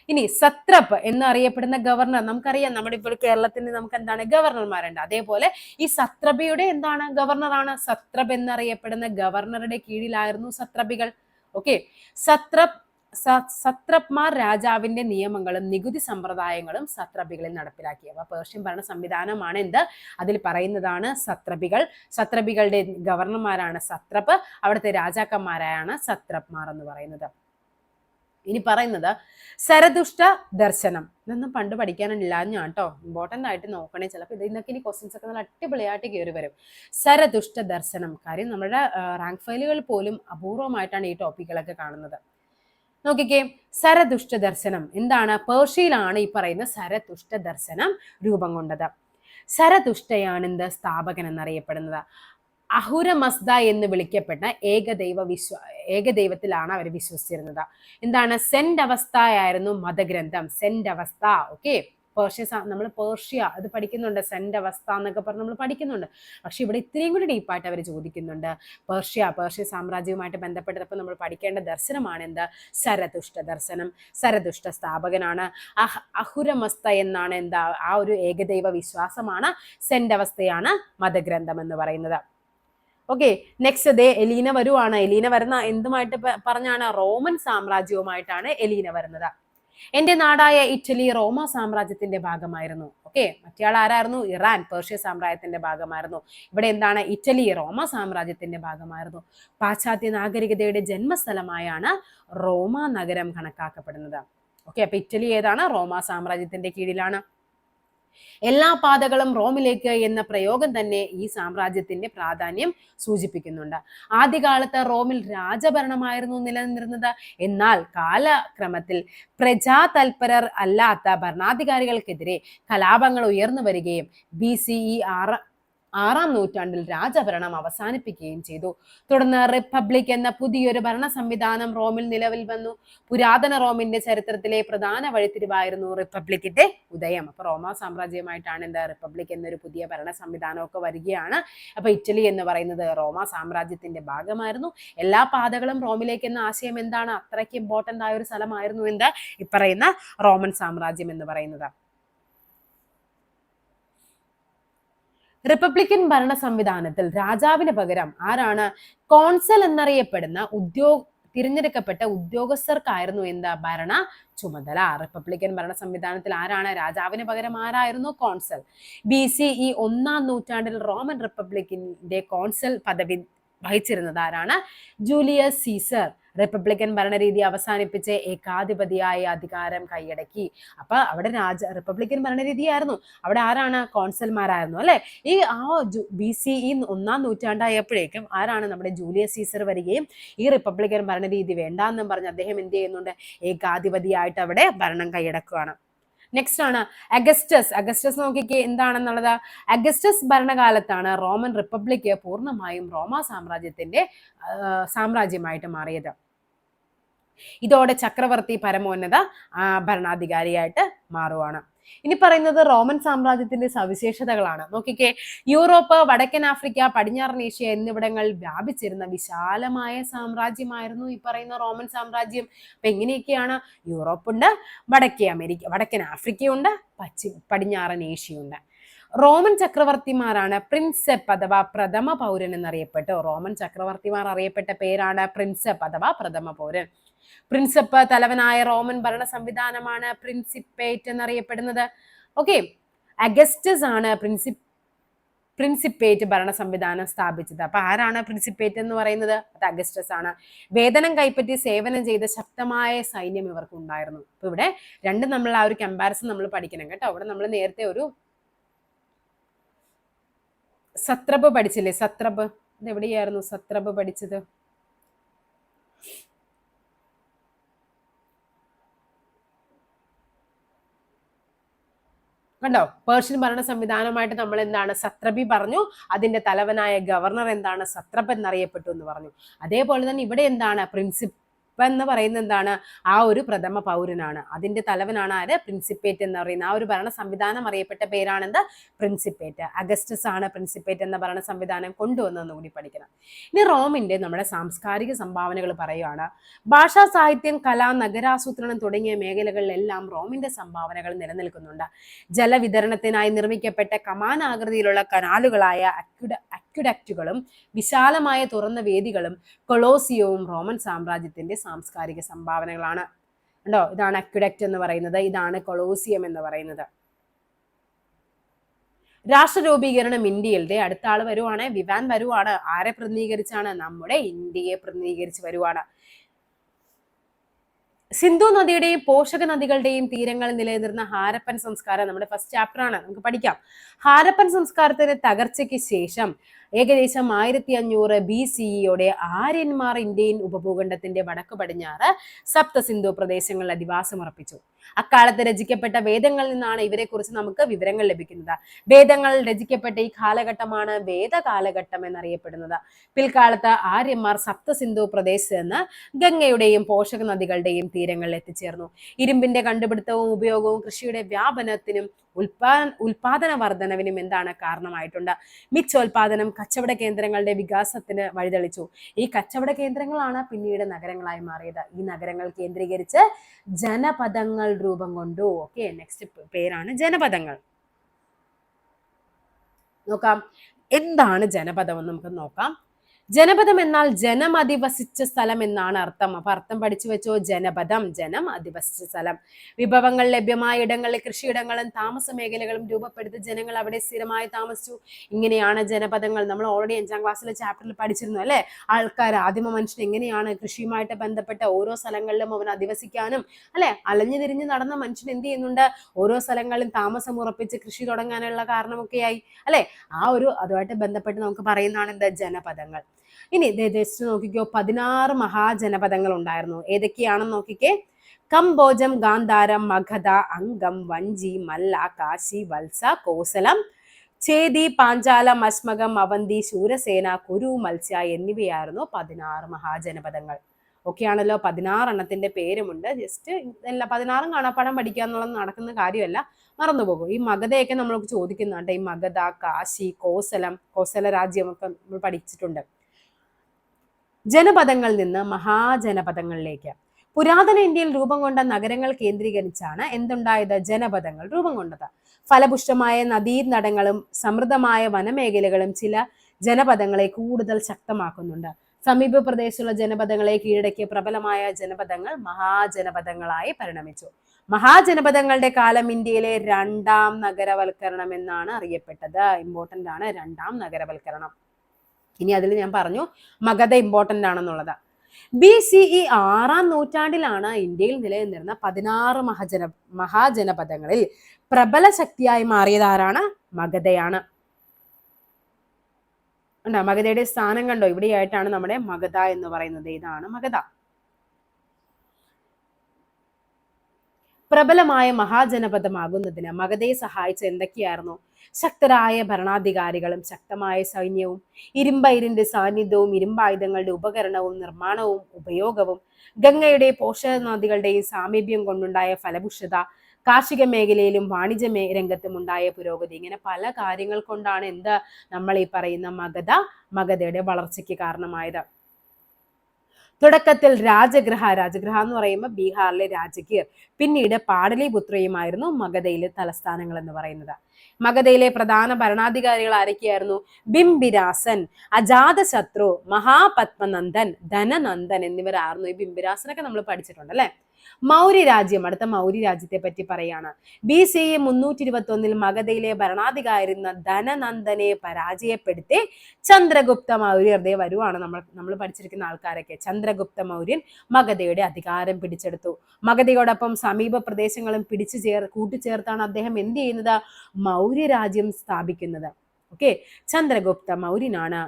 ഇനി സത്രപ്പ് എന്നറിയപ്പെടുന്ന ഗവർണർ, നമുക്കറിയാം നമ്മുടെ ഇപ്പോൾ കേരളത്തിന് നമുക്ക് എന്താണ്? ഗവർണർമാരുണ്ട്. അതേപോലെ ഈ സത്രപിയുടെ എന്താണ്? ഗവർണറാണ്. സത്രപ് എന്നറിയപ്പെടുന്ന ഗവർണറുടെ കീഴിലായിരുന്നു സത്രപികൾ. ഓക്കെ, സത്രപ്മാർ രാജാവിന്റെ നിയമങ്ങളും നികുതി സമ്പ്രദായങ്ങളും സത്രപികളിൽ നടപ്പിലാക്കി. അപ്പൊ പേർഷ്യൻ ഭരണ സംവിധാനമാണ് എന്ത്? അതിൽ പറയുന്നതാണ് സത്രപികൾ. സത്രപികളുടെ ഗവർണർമാരാണ് സത്രപ്പ്, അവിടുത്തെ രാജാക്കന്മാരായാണ് സത്രപ്മാർ എന്ന് പറയുന്നത്. ഇനി പറയുന്നത് സരതുഷ്ട ദർശനം. ഇതൊന്നും പണ്ട് പഠിക്കാനില്ല ഞാൻ കേട്ടോ, ഇമ്പോർട്ടൻ്റ് ആയിട്ട് നോക്കണേ. ചിലപ്പോൾ ഇതിന്നൊക്കെ ഇനി ക്വസ്റ്റ്യൻസ് ഒക്കെ നല്ല അടിപൊളിയായിട്ട് കയറി വരും. സരതുഷ്ട ദർശനം. കാര്യം നമ്മുടെ റാങ്ക് ഫയലുകൾ പോലും അപൂർവമായിട്ടാണ് ഈ ടോപ്പിക്കുകളൊക്കെ കാണുന്നത്. നോക്കിക്കേ, സരതുഷ്ട ദർശനം എന്താണ്? പേർഷ്യയിലാണ് ഈ പറയുന്ന സരതുഷ്ട ദർശനം രൂപം കൊണ്ടത്. സരതുഷ്ടയാണ് എന്ത്? സ്ഥാപകൻ എന്നറിയപ്പെടുന്നത്. അഹുര മസ്ദ എന്ന് വിളിക്കപ്പെട്ട ഏകദൈവത്തിലാണ് അവർ വിശ്വസിച്ചിരുന്നത്. എന്താണ്? സെന്റ് അവസ്ഥയായിരുന്നു മതഗ്രന്ഥം. സെന്റ് അവസ്ഥ. ഓക്കെ, നമ്മൾ പേർഷ്യ അത് പഠിക്കുന്നുണ്ട്. സെന്റ് അവസ്ഥ എന്നൊക്കെ പറഞ്ഞ് നമ്മൾ പഠിക്കുന്നുണ്ട്. പക്ഷെ ഇവിടെ ഇത്രയും കൂടി ഡീപ്പായിട്ട് അവർ ചോദിക്കുന്നുണ്ട്. പേർഷ്യ സാമ്രാജ്യവുമായിട്ട് ബന്ധപ്പെട്ടപ്പോൾ നമ്മൾ പഠിക്കേണ്ട ദർശനമാണ് എന്ത്? സരതുഷ്ട ദർശനം. സരതുഷ്ട സ്ഥാപകനാണ്. അഹുരമസ്ത എന്നാണ് എന്താ? ആ ഒരു ഏകദൈവ വിശ്വാസമാണ്. സെന്റ് അവസ്ഥയാണ് മതഗ്രന്ഥം എന്ന് പറയുന്നത്. ഓക്കെ, നെക്സ്റ്റ് എലീന വരുവാണ്. എലീന വരുന്ന എന്തുമായിട്ട് പറഞ്ഞാണ്? റോമൻ സാമ്രാജ്യവുമായിട്ടാണ് എലീന വരുന്നത്. എന്റെ നാടായ ഇറ്റലി റോമ സാമ്രാജ്യത്തിന്റെ ഭാഗമായിരുന്നു. ഓക്കെ, മറ്റേയാൾ ആരായിരുന്നു? ഇറാൻ പേർഷ്യ സാമ്രാജ്യത്തിന്റെ ഭാഗമായിരുന്നു. ഇവിടെ എന്താണ്? ഇറ്റലി റോമ സാമ്രാജ്യത്തിന്റെ ഭാഗമായിരുന്നു. പാശ്ചാത്യ നാഗരികതയുടെ ജന്മസ്ഥലമായാണ് റോമ നഗരം കണക്കാക്കപ്പെടുന്നത്. ഓക്കെ, അപ്പൊ ഇറ്റലി ഏതാണ്? റോമ സാമ്രാജ്യത്തിന്റെ കീഴിലാണ്. എല്ലാ പാതകളും റോമിലേക്ക് എന്ന പ്രയോഗം തന്നെ ഈ സാമ്രാജ്യത്തിന്റെ പ്രാധാന്യം സൂചിപ്പിക്കുന്നുണ്ട്. ആദ്യകാലത്ത് റോമിൽ രാജഭരണമായിരുന്നു നിലനിന്നിരുന്നത്. എന്നാൽ കാലക്രമത്തിൽ പ്രജാതൽപരർ അല്ലാത്ത ഭരണാധികാരികൾക്കെതിരെ കലാപങ്ങൾ ഉയർന്നു വരികയും BCE 6-ാം നൂറ്റാണ്ടിൽ രാജഭരണം അവസാനിപ്പിക്കുകയും ചെയ്തു. തുടർന്ന് റിപ്പബ്ലിക് എന്ന പുതിയൊരു ഭരണ സംവിധാനം റോമിൽ നിലവിൽ വന്നു. പുരാതന റോമിന്റെ ചരിത്രത്തിലെ പ്രധാന വഴിത്തിരിവായിരുന്നു റിപ്പബ്ലിക്കിന്റെ ഉദയം. അപ്പൊ റോമ സാമ്രാജ്യമായിട്ടാണ് എന്താ? റിപ്പബ്ലിക് എന്നൊരു പുതിയ ഭരണ സംവിധാനമൊക്കെ വരികയാണ്. അപ്പൊ ഇറ്റലി എന്ന് പറയുന്നത് റോമ സാമ്രാജ്യത്തിന്റെ ഭാഗമായിരുന്നു. എല്ലാ പാതകളും റോമിലേക്ക് എന്ന ആശയം എന്താണ്? അത്രയ്ക്ക് ഇമ്പോർട്ടന്റ് ആയ ഒരു സ്ഥലമായിരുന്നു എന്ത്? ഈ പറയുന്ന റോമൻ സാമ്രാജ്യം എന്ന് പറയുന്നത്. റിപ്പബ്ലിക്കൻ ഭരണ സംവിധാനത്തിൽ രാജാവിന് പകരം ആരാണ്? കോൺസൽ എന്നറിയപ്പെടുന്ന തിരഞ്ഞെടുക്കപ്പെട്ട ഉദ്യോഗസ്ഥർക്കായിരുന്നു എന്താ? ഭരണ ചുമതല. റിപ്പബ്ലിക്കൻ ഭരണ സംവിധാനത്തിൽ ആരാണ്? രാജാവിന് പകരം ആരായിരുന്നു? കോൺസൽ. BCE 1-ാം നൂറ്റാണ്ടിൽ റോമൻ റിപ്പബ്ലിക്കിന്റെ കോൺസൽ പദവി വഹിച്ചിരുന്നത് ആരാണ്? Julius Caesar. റിപ്പബ്ലിക്കൻ ഭരണരീതി അവസാനിപ്പിച്ച് ഏകാധിപതിയായ അധികാരം കൈയടക്കി. അപ്പൊ അവിടെ റിപ്പബ്ലിക്കൻ ഭരണരീതിയായിരുന്നു. അവിടെ ആരാണ്? കോൺസൽമാരായിരുന്നു അല്ലെ. ഈ BCE 1-ാം നൂറ്റാണ്ടായപ്പോഴേക്കും ആരാണ്? നമ്മുടെ ജൂലിയസ് സീസർ വരികയും ഈ റിപ്പബ്ലിക്കൻ ഭരണരീതി വേണ്ടാന്നും പറഞ്ഞ് അദ്ദേഹം എന്ത് ചെയ്യുന്നുണ്ട്? ഏകാധിപതിയായിട്ട് അവിടെ ഭരണം കൈയടക്കുകയാണ്. നെക്സ്റ്റ് ആണ് അഗസ്റ്റസ്. അഗസ്റ്റസ് നോക്കിക്കേ എന്താണെന്നുള്ളത്. അഗസ്റ്റസ് ഭരണകാലത്താണ് റോമൻ റിപ്പബ്ലിക് പൂർണ്ണമായും റോമാ സാമ്രാജ്യമായിട്ട് മാറിയത്. ഇതോടെ ചക്രവർത്തി പരമോന്നത ഭരണാധികാരിയായിട്ട് മാറുവാണ്. ഇനി പറയുന്നത് റോമൻ സാമ്രാജ്യത്തിന്റെ സവിശേഷതകളാണ്. നോക്കിക്കേ, യൂറോപ്പ്, വടക്കൻ ആഫ്രിക്ക, പടിഞ്ഞാറൻ ഏഷ്യ എന്നിവിടങ്ങളിൽ വ്യാപിച്ചിരുന്ന വിശാലമായ സാമ്രാജ്യമായിരുന്നു ഈ പറയുന്ന റോമൻ സാമ്രാജ്യം. അപ്പൊ എങ്ങനെയൊക്കെയാണ്? യൂറോപ്പുണ്ട്, വടക്കൻ ആഫ്രിക്കയുണ്ട്, പടിഞ്ഞാറൻ ഏഷ്യയുണ്ട്. റോമൻ ചക്രവർത്തിമാരാണ് പ്രിൻസെപ്പ് അഥവാ പ്രഥമ പൗരൻ എന്നറിയപ്പെട്ടു. റോമൻ ചക്രവർത്തിമാർ അറിയപ്പെട്ട പേരാണ് പ്രിൻസെപ്പ് അഥവാ പ്രഥമ പൗരൻ. പ്രിൻസെപ്പ് തലവനായ റോമൻ ഭരണ സംവിധാനമാണ് പ്രിൻസിപ്പേറ്റ് എന്നറിയപ്പെടുന്നത്. ഓക്കെ, അഗസ്റ്റസ് ആണ് പ്രിൻസിപ്പേറ്റ് ഭരണ സംവിധാനം സ്ഥാപിച്ചത്. അപ്പൊ ആരാണ് പ്രിൻസിപ്പേറ്റ് എന്ന് പറയുന്നത്? അത് അഗസ്റ്റസ് ആണ്. വേതനം കൈപ്പറ്റി സേവനം ചെയ്ത ശക്തമായ സൈന്യം ഇവർക്ക് ഉണ്ടായിരുന്നു. അപ്പൊ ഇവിടെ രണ്ടും നമ്മൾ ആ ഒരു കമ്പാരിസൺ നമ്മൾ പഠിക്കണം കേട്ടോ. ഇവിടെ നമ്മൾ നേരത്തെ ഒരു സത്രബ് പഠിച്ചില്ലേ? സത്രബ്, ഇത് എവിടെയായിരുന്നു സത്രബ് പഠിച്ചത്? കണ്ടോ, പേർഷ്യൻ ഭരണ സംവിധാനമായിട്ട് നമ്മൾ എന്താണ് സത്രബി പറഞ്ഞു. അതിന്റെ തലവനായ ഗവർണർ എന്താണ്? സത്രപ് എന്നറിയപ്പെട്ടു എന്ന് പറഞ്ഞു. അതേപോലെ തന്നെ ഇവിടെ എന്താണ്? പ്രിൻസിപ്പ് എന്ന് പറയുന്നത് എന്താണ്? ആ ഒരു പ്രഥമ പൗരനാണ്. അതിന്റെ തലവനാണ് ആര്? പ്രിൻസിപ്പേറ്റ് എന്ന് പറയുന്ന ആ ഒരു ഭരണ സംവിധാനം അറിയപ്പെട്ട പേരാണെന്ത്? പ്രിൻസിപ്പേറ്റ്. അഗസ്റ്റസ് ആണ് പ്രിൻസിപ്പേറ്റ് എന്ന ഭരണ സംവിധാനം കൊണ്ടുവന്നതെന്ന് കൂടി പഠിക്കണം. ഇനി റോമിന്റെ നമ്മുടെ സാംസ്കാരിക സംഭാവനകൾ പറയുകയാണ്. ഭാഷാ, സാഹിത്യം, കല, നഗരാസൂത്രണം തുടങ്ങിയ മേഖലകളിലെല്ലാം റോമിന്റെ സംഭാവനകൾ നിലനിൽക്കുന്നുണ്ട്. ജലവിതരണത്തിനായി നിർമ്മിക്കപ്പെട്ട കമാനാകൃതിയിലുള്ള കനാലുകളായ അക്വിഡക്റ്റുകളും വിശാലമായ തുറന്ന വേദികളും കൊളോസിയവും റോമൻ സാമ്രാജ്യത്തിന്റെ സാംസ്കാരിക സംഭാവനകളാണ്. കണ്ടോ, ഇതാണ് അക്വിഡക്റ്റ് എന്ന് പറയുന്നത്, ഇതാണ് കൊളോസിയം എന്ന് പറയുന്നത്. രാഷ്ട്ര രൂപീകരണം ഇന്ത്യയിലെ അടുത്ത ആള് വരുവാണ്, വിവാൻ വരുവാണ്. ആരെ പ്രതിനിധീകരിച്ചാണ്? നമ്മുടെ ഇന്ത്യയെ പ്രതിനിധീകരിച്ച് വരുവാണ്. സിന്ധു നദിയുടെയും പോഷക നദികളുടെയും തീരങ്ങളിൽ നിലനിന്നിരുന്ന ഹാരപ്പൻ സംസ്കാരം നമ്മുടെ ഫസ്റ്റ് ചാപ്റ്റർ ആണ്, നമുക്ക് പഠിക്കാം. ഹാരപ്പൻ സംസ്കാരത്തിന്റെ തകർച്ചയ്ക്ക് ശേഷം ഏകദേശം 1500 BCEയോടെ ആര്യന്മാർ ഇന്ത്യൻ ഉപഭൂഖണ്ഡത്തിന്റെ വടക്കു പടിഞ്ഞാറ് സപ്ത സിന്ധു പ്രദേശങ്ങളിൽ അധിവാസം ഉറപ്പിച്ചു. അക്കാലത്ത് രചിക്കപ്പെട്ട വേദങ്ങളിൽ നിന്നാണ് ഇവരെ കുറിച്ച് നമുക്ക് വിവരങ്ങൾ ലഭിക്കുന്നത്. വേദങ്ങൾ രചിക്കപ്പെട്ട ഈ കാലഘട്ടമാണ് വേദകാലഘട്ടം എന്നറിയപ്പെടുന്നത്. പിൽക്കാലത്ത് ആര്യന്മാർ സപ്ത സിന്ധു പ്രദേശത്ത് നിന്ന് ഗംഗയുടെയും പോഷക നദികളുടെയും തീരങ്ങളിൽ എത്തിച്ചേർന്നു. ഇരുമ്പിന്റെ കണ്ടുപിടുത്തവും ഉപയോഗവും കൃഷിയുടെ വ്യാപനത്തിനും ഉൽപാദന വർധനവിനും എന്താണ് കാരണമായിട്ടുണ്ട്. മിച്ചോൽപാദനം കച്ചവട കേന്ദ്രങ്ങളുടെ വികാസത്തിന് വഴിതെളിച്ചു. ഈ കച്ചവട കേന്ദ്രങ്ങളാണ് പിന്നീട് നഗരങ്ങളായി മാറിയത്. ഈ നഗരങ്ങൾ കേന്ദ്രീകരിച്ച് ജനപദങ്ങൾ രൂപം കൊണ്ടു. ഓക്കെ, നെക്സ്റ്റ് പേരാണ് ജനപദങ്ങൾ. നോക്കാം എന്താണ് ജനപദം എന്ന് നമുക്ക് നോക്കാം. ജനപദം എന്നാൽ ജനം അധിവസിച്ച സ്ഥലം എന്നാണ് അർത്ഥം. അപ്പൊ അർത്ഥം പഠിച്ചു വെച്ചോ. ജനപദം, ജനം അധിവസിച്ച സ്ഥലം. വിഭവങ്ങൾ ലഭ്യമായ ഇടങ്ങളിൽ കൃഷിയിടങ്ങളും താമസ മേഖലകളും രൂപപ്പെടുത്തി ജനങ്ങൾ അവിടെ സ്ഥിരമായി താമസിച്ചു. ഇങ്ങനെയാണ് ജനപദങ്ങൾ. നമ്മൾ ഓൾറെഡി 5ാം ക്ലാസ്സിലെ ചാപ്റ്ററിൽ പഠിച്ചിരുന്നു അല്ലെ. ആൾക്കാർ, ആദിമ മനുഷ്യൻ എങ്ങനെയാണ് കൃഷിയുമായിട്ട് ബന്ധപ്പെട്ട ഓരോ സ്ഥലങ്ങളിലും അവൻ അധിവസിക്കാനും അല്ലെ അലഞ്ഞു തിരിഞ്ഞ് നടന്ന മനുഷ്യൻ എന്ത് ചെയ്യുന്നുണ്ട്? ഓരോ സ്ഥലങ്ങളിലും താമസം ഉറപ്പിച്ച് കൃഷി തുടങ്ങാനുള്ള കാരണമൊക്കെയായി അല്ലെ. ആ ഒരു അതുമായിട്ട് ബന്ധപ്പെട്ട് നമുക്ക് പറയുന്നതാണ് എന്താ? ജനപദങ്ങൾ. ഇനി ജസ്റ്റ് നോക്കിക്കോ, 16 മഹാജനപദങ്ങൾ ഉണ്ടായിരുന്നു. ഏതൊക്കെയാണെന്ന് നോക്കിക്കേ. കംബോജം, ഗാന്ധാരം, മഗധ, അംഗം, വഞ്ചി, മല്ല, കാശി, വത്സ, കോസലം, ചേതി, പാഞ്ചാലം, അശ്മകം, അവന്തി, ശൂരസേന, കുരു, മത്സ്യ എന്നിവയായിരുന്നു 16 മഹാജനപദങ്ങൾ. ഓക്കെ ആണല്ലോ. 16 എണ്ണത്തിന്റെ പേരുമുണ്ട്. ജസ്റ്റ് എല്ലാ 16 കാണാപ്പാടം പഠിക്കുക എന്നുള്ളത് നടക്കുന്ന കാര്യമല്ല, മറന്നുപോകും. ഈ മഗധയൊക്കെ നമ്മൾക്ക് ചോദിക്കുന്നുണ്ട്. ഈ മഗധ, കാശി, കോസല രാജ്യമൊക്കെ നമ്മൾ പഠിച്ചിട്ടുണ്ട്. ജനപദങ്ങളിൽ നിന്ന് മഹാജനപദങ്ങളിലേക്ക്. പുരാതന ഇന്ത്യയിൽ രൂപം കൊണ്ട നഗരങ്ങൾ കേന്ദ്രീകരിച്ചാണ് എന്തുണ്ടായത്? ജനപദങ്ങൾ രൂപം കൊണ്ടത്. ഫലപുഷ്ടമായ നദീനടങ്ങളും സമൃദ്ധമായ വനമേഖലകളും ചില ജനപദങ്ങളെ കൂടുതൽ ശക്തമാക്കുന്നുണ്ട്. സമീപ പ്രദേശത്തുള്ള ജനപദങ്ങളെ കീഴടക്കിയ പ്രബലമായ ജനപദങ്ങൾ മഹാജനപദങ്ങളായി പരിണമിച്ചു. മഹാജനപദങ്ങളുടെ കാലം ഇന്ത്യയിലെ 2ാം നഗരവൽക്കരണം എന്നാണ് അറിയപ്പെട്ടത്. ഇമ്പോർട്ടന്റ് ആണ് 2ാം നഗരവൽക്കരണം. ഇനി അതിൽ ഞാൻ പറഞ്ഞു മഗധ ഇമ്പോർട്ടന്റ് ആണെന്നുള്ളത്. BCE 6ാം നൂറ്റാണ്ടിലാണ് ഇന്ത്യയിൽ നിലനിന്നിരുന്ന 16 മഹാജനപദങ്ങളിൽ പ്രബല ശക്തിയായി മാറിയത് ആരാണ്? മഗധയാണ്. ഉണ്ടോ? മഗധയുടെ സ്ഥാനം കണ്ടോ? ഇവിടെയായിട്ടാണ് നമ്മുടെ മഗധ എന്ന് പറയുന്നത്. ഇതാണ് മഗധ. പ്രബലമായ മഹാജനപദമാകുന്നതിന് മഗധയെ സഹായിച്ച എന്തൊക്കെയായിരുന്നു? ശക്തരായ ഭരണാധികാരികളും ശക്തമായ സൈന്യവും ഇരുമ്പയിരിന്റെ സാന്നിധ്യവും ഇരുമ്പായുധങ്ങളുടെ ഉപകരണവും നിർമ്മാണവും ഉപയോഗവും ഗംഗയുടെ പോഷക നദികളുടെയും സാമീപ്യം കൊണ്ടുണ്ടായ ഫലഭുഷത, കാർഷിക മേഖലയിലും വാണിജ്യ രംഗത്തും ഉണ്ടായ പുരോഗതി, ഇങ്ങനെ പല കാര്യങ്ങൾ കൊണ്ടാണ് നമ്മൾ ഈ പറയുന്ന മഗധയുടെ വളർച്ചയ്ക്ക് കാരണമായത്. തുടക്കത്തിൽ രാജഗൃഹ എന്ന് പറയുമ്പോൾ ബീഹാറിലെ രാജഗീർ, പിന്നീട് പാടലിപുത്രയുമായിരുന്നു മഗധയിലെ തലസ്ഥാനങ്ങൾ എന്ന് പറയുന്നത്. മഗധയിലെ പ്രധാന ഭരണാധികാരികൾ ആരൊക്കെയായിരുന്നു? ബിംബിരാസൻ, അജാതശത്രു, മഹാപത്മനന്ദൻ, ധനനന്ദൻ എന്നിവരായിരുന്നു. ഈ ബിംബിരാസനൊക്കെ നമ്മൾ പഠിച്ചിട്ടുണ്ട് അല്ലെ. മൗര്യ രാജ്യം, അടുത്ത മൗര്യ രാജ്യത്തെ പറ്റി പറയാണ്. BCE 321 മഗധയിലെ ഭരണാധികാരിയായിരുന്ന ധനനന്ദനെ പരാജയപ്പെടുത്തി ചന്ദ്രഗുപ്ത മൗര്യർ വരുവാണ്. നമ്മൾ പഠിച്ചിരിക്കുന്ന ആൾക്കാരൊക്കെ. ചന്ദ്രഗുപ്ത മൗര്യൻ മഗധയുടെ അധികാരം പിടിച്ചെടുത്തു. മഗധയോടൊപ്പം സമീപ പ്രദേശങ്ങളും കൂട്ടിച്ചേർത്താണ് അദ്ദേഹം എന്ത് ചെയ്യുന്നത്? മൗര്യ രാജ്യം സ്ഥാപിക്കുന്നത്. ഓക്കെ, ചന്ദ്രഗുപ്ത മൗര്യനാണ്.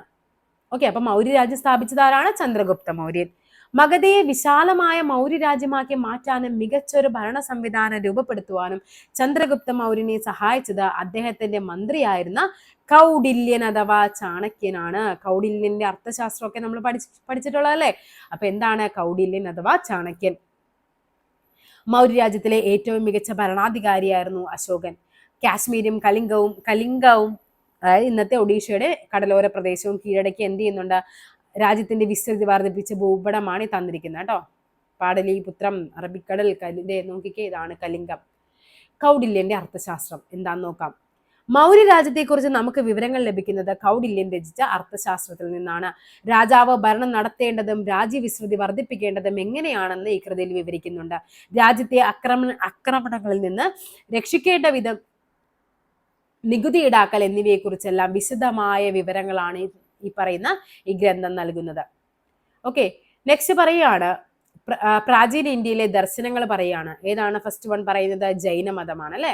ഓക്കെ, അപ്പൊ മൗര്യ രാജ്യം സ്ഥാപിച്ചത് ആരാണ്? ചന്ദ്രഗുപ്ത മൗര്യൻ. മഗധയെ വിശാലമായ മൗര്യ രാജ്യമാക്കി മാറ്റാനും മികച്ചൊരു ഭരണ സംവിധാനം രൂപപ്പെടുത്തുവാനും ചന്ദ്രഗുപ്ത മൗര്യനെ സഹായിച്ചത് അദ്ദേഹത്തിന്റെ മന്ത്രിയായിരുന്ന കൗഡില്യൻ അഥവാ ചാണക്യനാണ്. കൗഡില്യന്റെ അർത്ഥശാസ്ത്രമൊക്കെ നമ്മൾ പഠിച്ചിട്ടുള്ളതല്ലേ. അപ്പൊ എന്താണ് കൗഡില്യൻ അഥവാ ചാണക്യൻ? മൗര്യ രാജ്യത്തിലെ ഏറ്റവും മികച്ച ഭരണാധികാരിയായിരുന്നു അശോകൻ. കാശ്മീരും കലിംഗവും അതായത് ഇന്നത്തെ ഒഡീഷയുടെ കടലോര പ്രദേശവും കീഴടക്കി എന്ത് ചെയ്യുന്നുണ്ട്? രാജ്യത്തിന്റെ വിസ്തൃതി വർദ്ധിപ്പിച്ച ഭൂപടമാണ് തന്നിരിക്കുന്നത് കേട്ടോ. പാടലിപുത്രം, അറബിക്കടൽ, നോക്കിക്കേ, ഇതാണ് കലിംഗം. കൗഡില്യന്റെ അർത്ഥശാസ്ത്രം എന്താന്ന് നോക്കാം. മൗര്യ രാജ്യത്തെക്കുറിച്ച് നമുക്ക് വിവരങ്ങൾ ലഭിക്കുന്നത് കൗഡില്യൻ രചിച്ച അർത്ഥശാസ്ത്രത്തിൽ നിന്നാണ്. രാജാവ് ഭരണം നടത്തേണ്ടതും രാജ്യവിസ്തൃതി വർദ്ധിപ്പിക്കേണ്ടതും എങ്ങനെയാണെന്ന് ഈ കൃതിയിൽ വിവരിക്കുന്നുണ്ട്. രാജ്യത്തെ ആക്രമണങ്ങളിൽ നിന്ന് രക്ഷിക്കേണ്ട വിധം നികുതി ഈടാക്കൽ എന്നിവയെക്കുറിച്ചെല്ലാം വിശദമായ വിവരങ്ങളാണ് ഈ പറയുന്ന ഈ ഗ്രന്ഥം നൽകുന്നത്. ഓക്കെ, നെക്സ്റ്റ് പറയുകയാണ് പ്രാചീന ഇന്ത്യയിലെ ദർശനങ്ങൾ പറയുകയാണ്. ഏതാണ് ഫസ്റ്റ് വൺ പറയുന്നത്? ജൈനമതമാണ് അല്ലെ.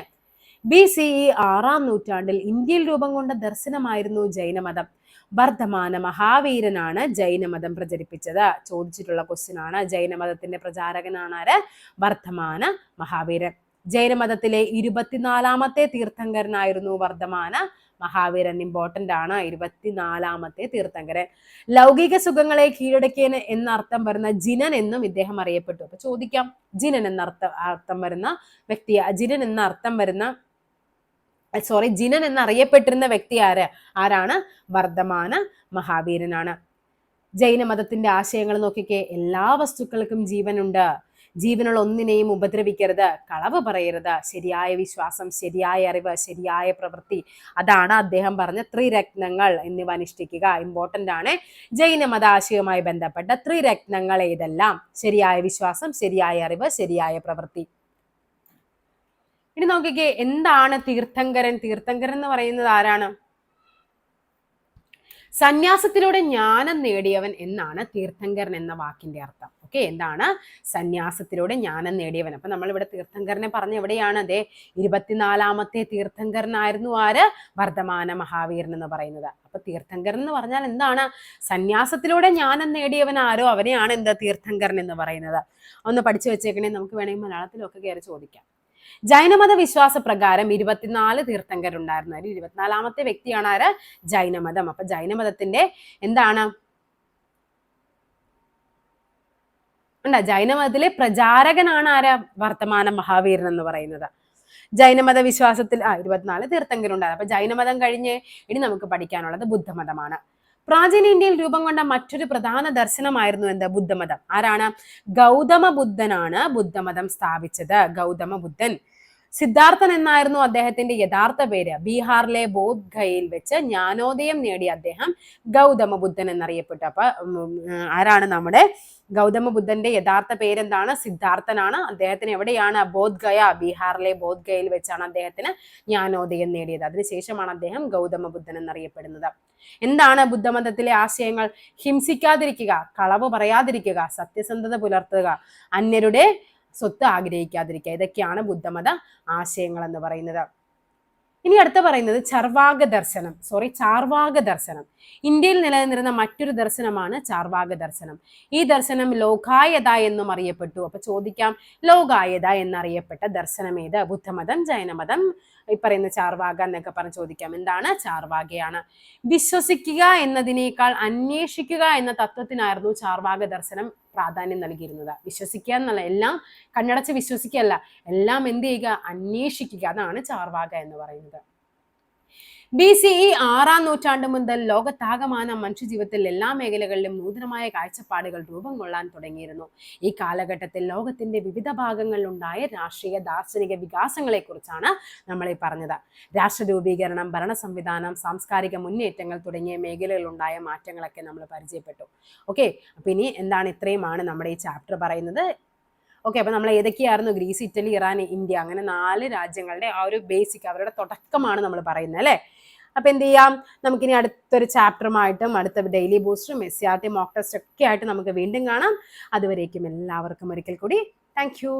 BCE 6-ാം നൂറ്റാണ്ടിൽ ഇന്ത്യയിൽ രൂപം കൊണ്ട ദർശനമായിരുന്നു ജൈനമതം. വർദ്ധമാന മഹാവീരനാണ് ജൈനമതം പ്രചരിപ്പിച്ചത്. ചോദിച്ചിട്ടുള്ള ക്വസ്റ്റ്യൻ ആണ്. ജൈനമതത്തിന്റെ പ്രചാരകനാണ് ആര്? വർദ്ധമാന മഹാവീരൻ. ജൈനമതത്തിലെ 24-ാമത്തെ തീർത്ഥങ്കരനായിരുന്നു വർദ്ധമാന മഹാവീരൻ. ഇമ്പോർട്ടന്റ് ആണ്, 24-ാമത്തെ തീർത്ഥങ്കരൻ. ലൗകിക സുഖങ്ങളെ കീഴടക്കിയൻ എന്ന അർത്ഥം വരുന്ന ജിനൻ എന്നും ഇദ്ദേഹം അറിയപ്പെട്ടു. അപ്പൊ ചോദിക്കാം, ജിനൻ എന്ന അർത്ഥം വരുന്ന വ്യക്തി, ജിനൻ എന്നറിയപ്പെട്ടിരുന്ന വ്യക്തി ആരാണ്? വർദ്ധമാന മഹാവീരനാണ്. ജൈനമതത്തിന്റെ ആശയങ്ങൾ നോക്കിക്കേ. എല്ലാ വസ്തുക്കൾക്കും ജീവനുണ്ട്. ജീവനുള്ള ഒന്നിനെയും ഉപദ്രവിക്കരുത്, കളവ് പറയരുത്, ശരിയായ വിശ്വാസം, ശരിയായ അറിവ്, ശരിയായ പ്രവൃത്തി, അതാണ് അദ്ദേഹം പറഞ്ഞ ത്രിരത്നങ്ങൾ എന്നിവ അനുഷ്ഠിക്കുക. ഇമ്പോർട്ടന്റ് ആണ്. ജൈനമത ആശയവുമായി ബന്ധപ്പെട്ട ത്രിരത്നങ്ങൾ ഏതെല്ലാം? ശരിയായ വിശ്വാസം, ശരിയായ അറിവ്, ശരിയായ പ്രവൃത്തി. ഇനി നോക്കിക്കേ, എന്താണ് തീർത്ഥങ്കരൻ? തീർത്ഥങ്കരൻ എന്ന് പറയുന്നത് ആരാണ്? സന്യാസത്തിലൂടെ ജ്ഞാനം നേടിയവൻ എന്നാണ് തീർത്ഥങ്കരൻ എന്ന വാക്കിന്റെ അർത്ഥം. ഓക്കെ, എന്താണ്? സന്യാസത്തിലൂടെ ജ്ഞാനം നേടിയവൻ. അപ്പൊ നമ്മൾ ഇവിടെ തീർത്ഥങ്കരനെ പറഞ്ഞ എവിടെയാണ്? അതെ, 24-ാമത്തെ തീർത്ഥങ്കരനായിരുന്നു ആര്? വർദ്ധമാന മഹാവീരൻ എന്ന് പറയുന്നത്. അപ്പൊ തീർത്ഥങ്കരൻ എന്ന് പറഞ്ഞാൽ എന്താണ്? സന്യാസത്തിലൂടെ ജ്ഞാനം നേടിയവൻ ആരോ അവനെയാണ് തീർത്ഥങ്കരൻ എന്ന് പറയുന്നത്. ഒന്ന് പഠിച്ചു വെച്ചേക്കണേ, നമുക്ക് വേണമെങ്കിൽ മലയാളത്തിലൊക്കെ കയറി ചോദിക്കാം. ജൈനമത വിശ്വാസ പ്രകാരം 24 തീർത്ഥങ്കരുണ്ടായിരുന്നു. അതിൽ 24-ാമത്തെ വ്യക്തിയാണ് ആര്? ജൈനമതം. അപ്പൊ ജൈനമതത്തിന്റെ എന്താണ്? ജൈനമതത്തിലെ പ്രചാരകനാണ് ആര്? വർദ്ധമാന മഹാവീരൻ എന്ന് പറയുന്നത്. ജൈനമത വിശ്വാസത്തിൽ 24 തീർത്ഥങ്കരുണ്ടായിരുന്നു. അപ്പൊ ജൈനമതം കഴിഞ്ഞ് ഇനി നമുക്ക് പഠിക്കാനുള്ളത് ബുദ്ധമതമാണ്. പ്രാചീന ഇന്ത്യയിൽ രൂപം കൊണ്ട മറ്റൊരു പ്രധാന ദർശനമായിരുന്നു ബുദ്ധമതം. ആരാണ്? ഗൗതമ ബുദ്ധനാണ് ബുദ്ധമതം സ്ഥാപിച്ചത്. ഗൗതമ ബുദ്ധൻ. സിദ്ധാർത്ഥൻ എന്നായിരുന്നു അദ്ദേഹത്തിന്റെ യഥാർത്ഥ പേര്. ബീഹാറിലെ ബോധ്ഗയയിൽ വെച്ച് ജ്ഞാനോദയം നേടിയ അദ്ദേഹം ഗൗതമ ബുദ്ധൻ എന്നറിയപ്പെട്ടു. അപ്പൊ ആരാണ് നമ്മുടെ ഗൗതമ ബുദ്ധന്റെ യഥാർത്ഥ പേരെന്താണ്? സിദ്ധാർത്ഥനാണ്. അദ്ദേഹത്തിന് എവിടെയാണ്? ബോധ്ഗയ, ബീഹാറിലെ ബോധ്ഗയയിൽ വെച്ചാണ് അദ്ദേഹത്തിന് ജ്ഞാനോദയം നേടിയത്. അതിനുശേഷമാണ് അദ്ദേഹം ഗൗതമ ബുദ്ധൻ എന്നറിയപ്പെടുന്നത്. എന്താണ് ബുദ്ധമതത്തിലെ ആശയങ്ങൾ? ഹിംസിക്കാതിരിക്കുക, കളവ് പറയാതിരിക്കുക, സത്യസന്ധത പുലർത്തുക, അന്യരുടെ സ്വത്ത് ആഗ്രഹിക്കാതിരിക്കുക, ഇതൊക്കെയാണ് ബുദ്ധമത ആശയങ്ങൾ എന്ന് പറയുന്നത്. ഇനി അടുത്ത പറയുന്നത് ചാർവാക ദർശനം. ഇന്ത്യയിൽ നിലനിന്നിരുന്ന മറ്റൊരു ദർശനമാണ് ചാർവാക ദർശനം. ഈ ദർശനം ലോകായത എന്നും അറിയപ്പെട്ടു. അപ്പൊ ചോദിക്കാം, ലോകായത എന്നറിയപ്പെട്ട ദർശനം ഏത്? ബുദ്ധമതം, ജൈനമതം, ഈ പറയുന്ന ചാർവാക എന്നൊക്കെ പറഞ്ഞ് ചോദിക്കാം. എന്താണ്? ചാർവാകയാണ്. വിശ്വസിക്കുക എന്നതിനേക്കാൾ അന്വേഷിക്കുക എന്ന തത്വത്തിനായിരുന്നു ചാർവാക ദർശനം പ്രാധാന്യം നൽകിയിരുന്നത്. വിശ്വസിക്കുക എന്നല്ല, എല്ലാം കണ്ണടച്ച് വിശ്വസിക്കുകയല്ല, എല്ലാം എന്ത് ചെയ്യുക? അന്വേഷിക്കുക. അതാണ് ചാർവാക എന്ന് പറയുന്നത്. BCE 6-ാം നൂറ്റാണ്ട് മുതൽ ലോകത്താകമാനം മനുഷ്യജീവിതത്തിൽ എല്ലാ മേഖലകളിലും നൂതനമായ കാഴ്ചപ്പാടുകൾ രൂപം കൊള്ളാൻ തുടങ്ങിയിരുന്നു. ഈ കാലഘട്ടത്തിൽ ലോകത്തിന്റെ വിവിധ ഭാഗങ്ങളിൽ ഉണ്ടായ രാഷ്ട്രീയ ദാർശനിക വികാസങ്ങളെ കുറിച്ചാണ് നമ്മൾ ഈ പറഞ്ഞത്. രാഷ്ട്ര രൂപീകരണം, ഭരണ സംവിധാനം, സാംസ്കാരിക മുന്നേറ്റങ്ങൾ തുടങ്ങിയ മേഖലകളിൽ ഉണ്ടായ മാറ്റങ്ങളൊക്കെ നമ്മൾ പരിചയപ്പെട്ടു. ഓക്കെ, അപ്പൊ ഇനി എന്താണ്? ഇത്രയുമാണ് നമ്മുടെ ഈ ചാപ്റ്റർ പറയുന്നത്. ഓക്കെ, അപ്പൊ നമ്മൾ ഏതൊക്കെയായിരുന്നു? ഗ്രീസ്, ഇറ്റലി, ഇറാൻ, ഇന്ത്യ, അങ്ങനെ 4 രാജ്യങ്ങളുടെ ആ ഒരു ബേസിക്, അവരുടെ തുടക്കമാണ് നമ്മൾ പറയുന്നത് അല്ലേ. അപ്പൊ എന്ത് ചെയ്യാം, നമുക്കിനി അടുത്തൊരു ചാപ്റ്ററുമായിട്ടും അടുത്ത ഡെയിലി ബൂസ്റ്ററും SCRT മോക്ക് ടെസ്റ്റ് ഒക്കെ ആയിട്ട് നമുക്ക് വീണ്ടും കാണാം. അതുവരേക്കും എല്ലാവർക്കും ഒരിക്കൽ കൂടി താങ്ക് യു.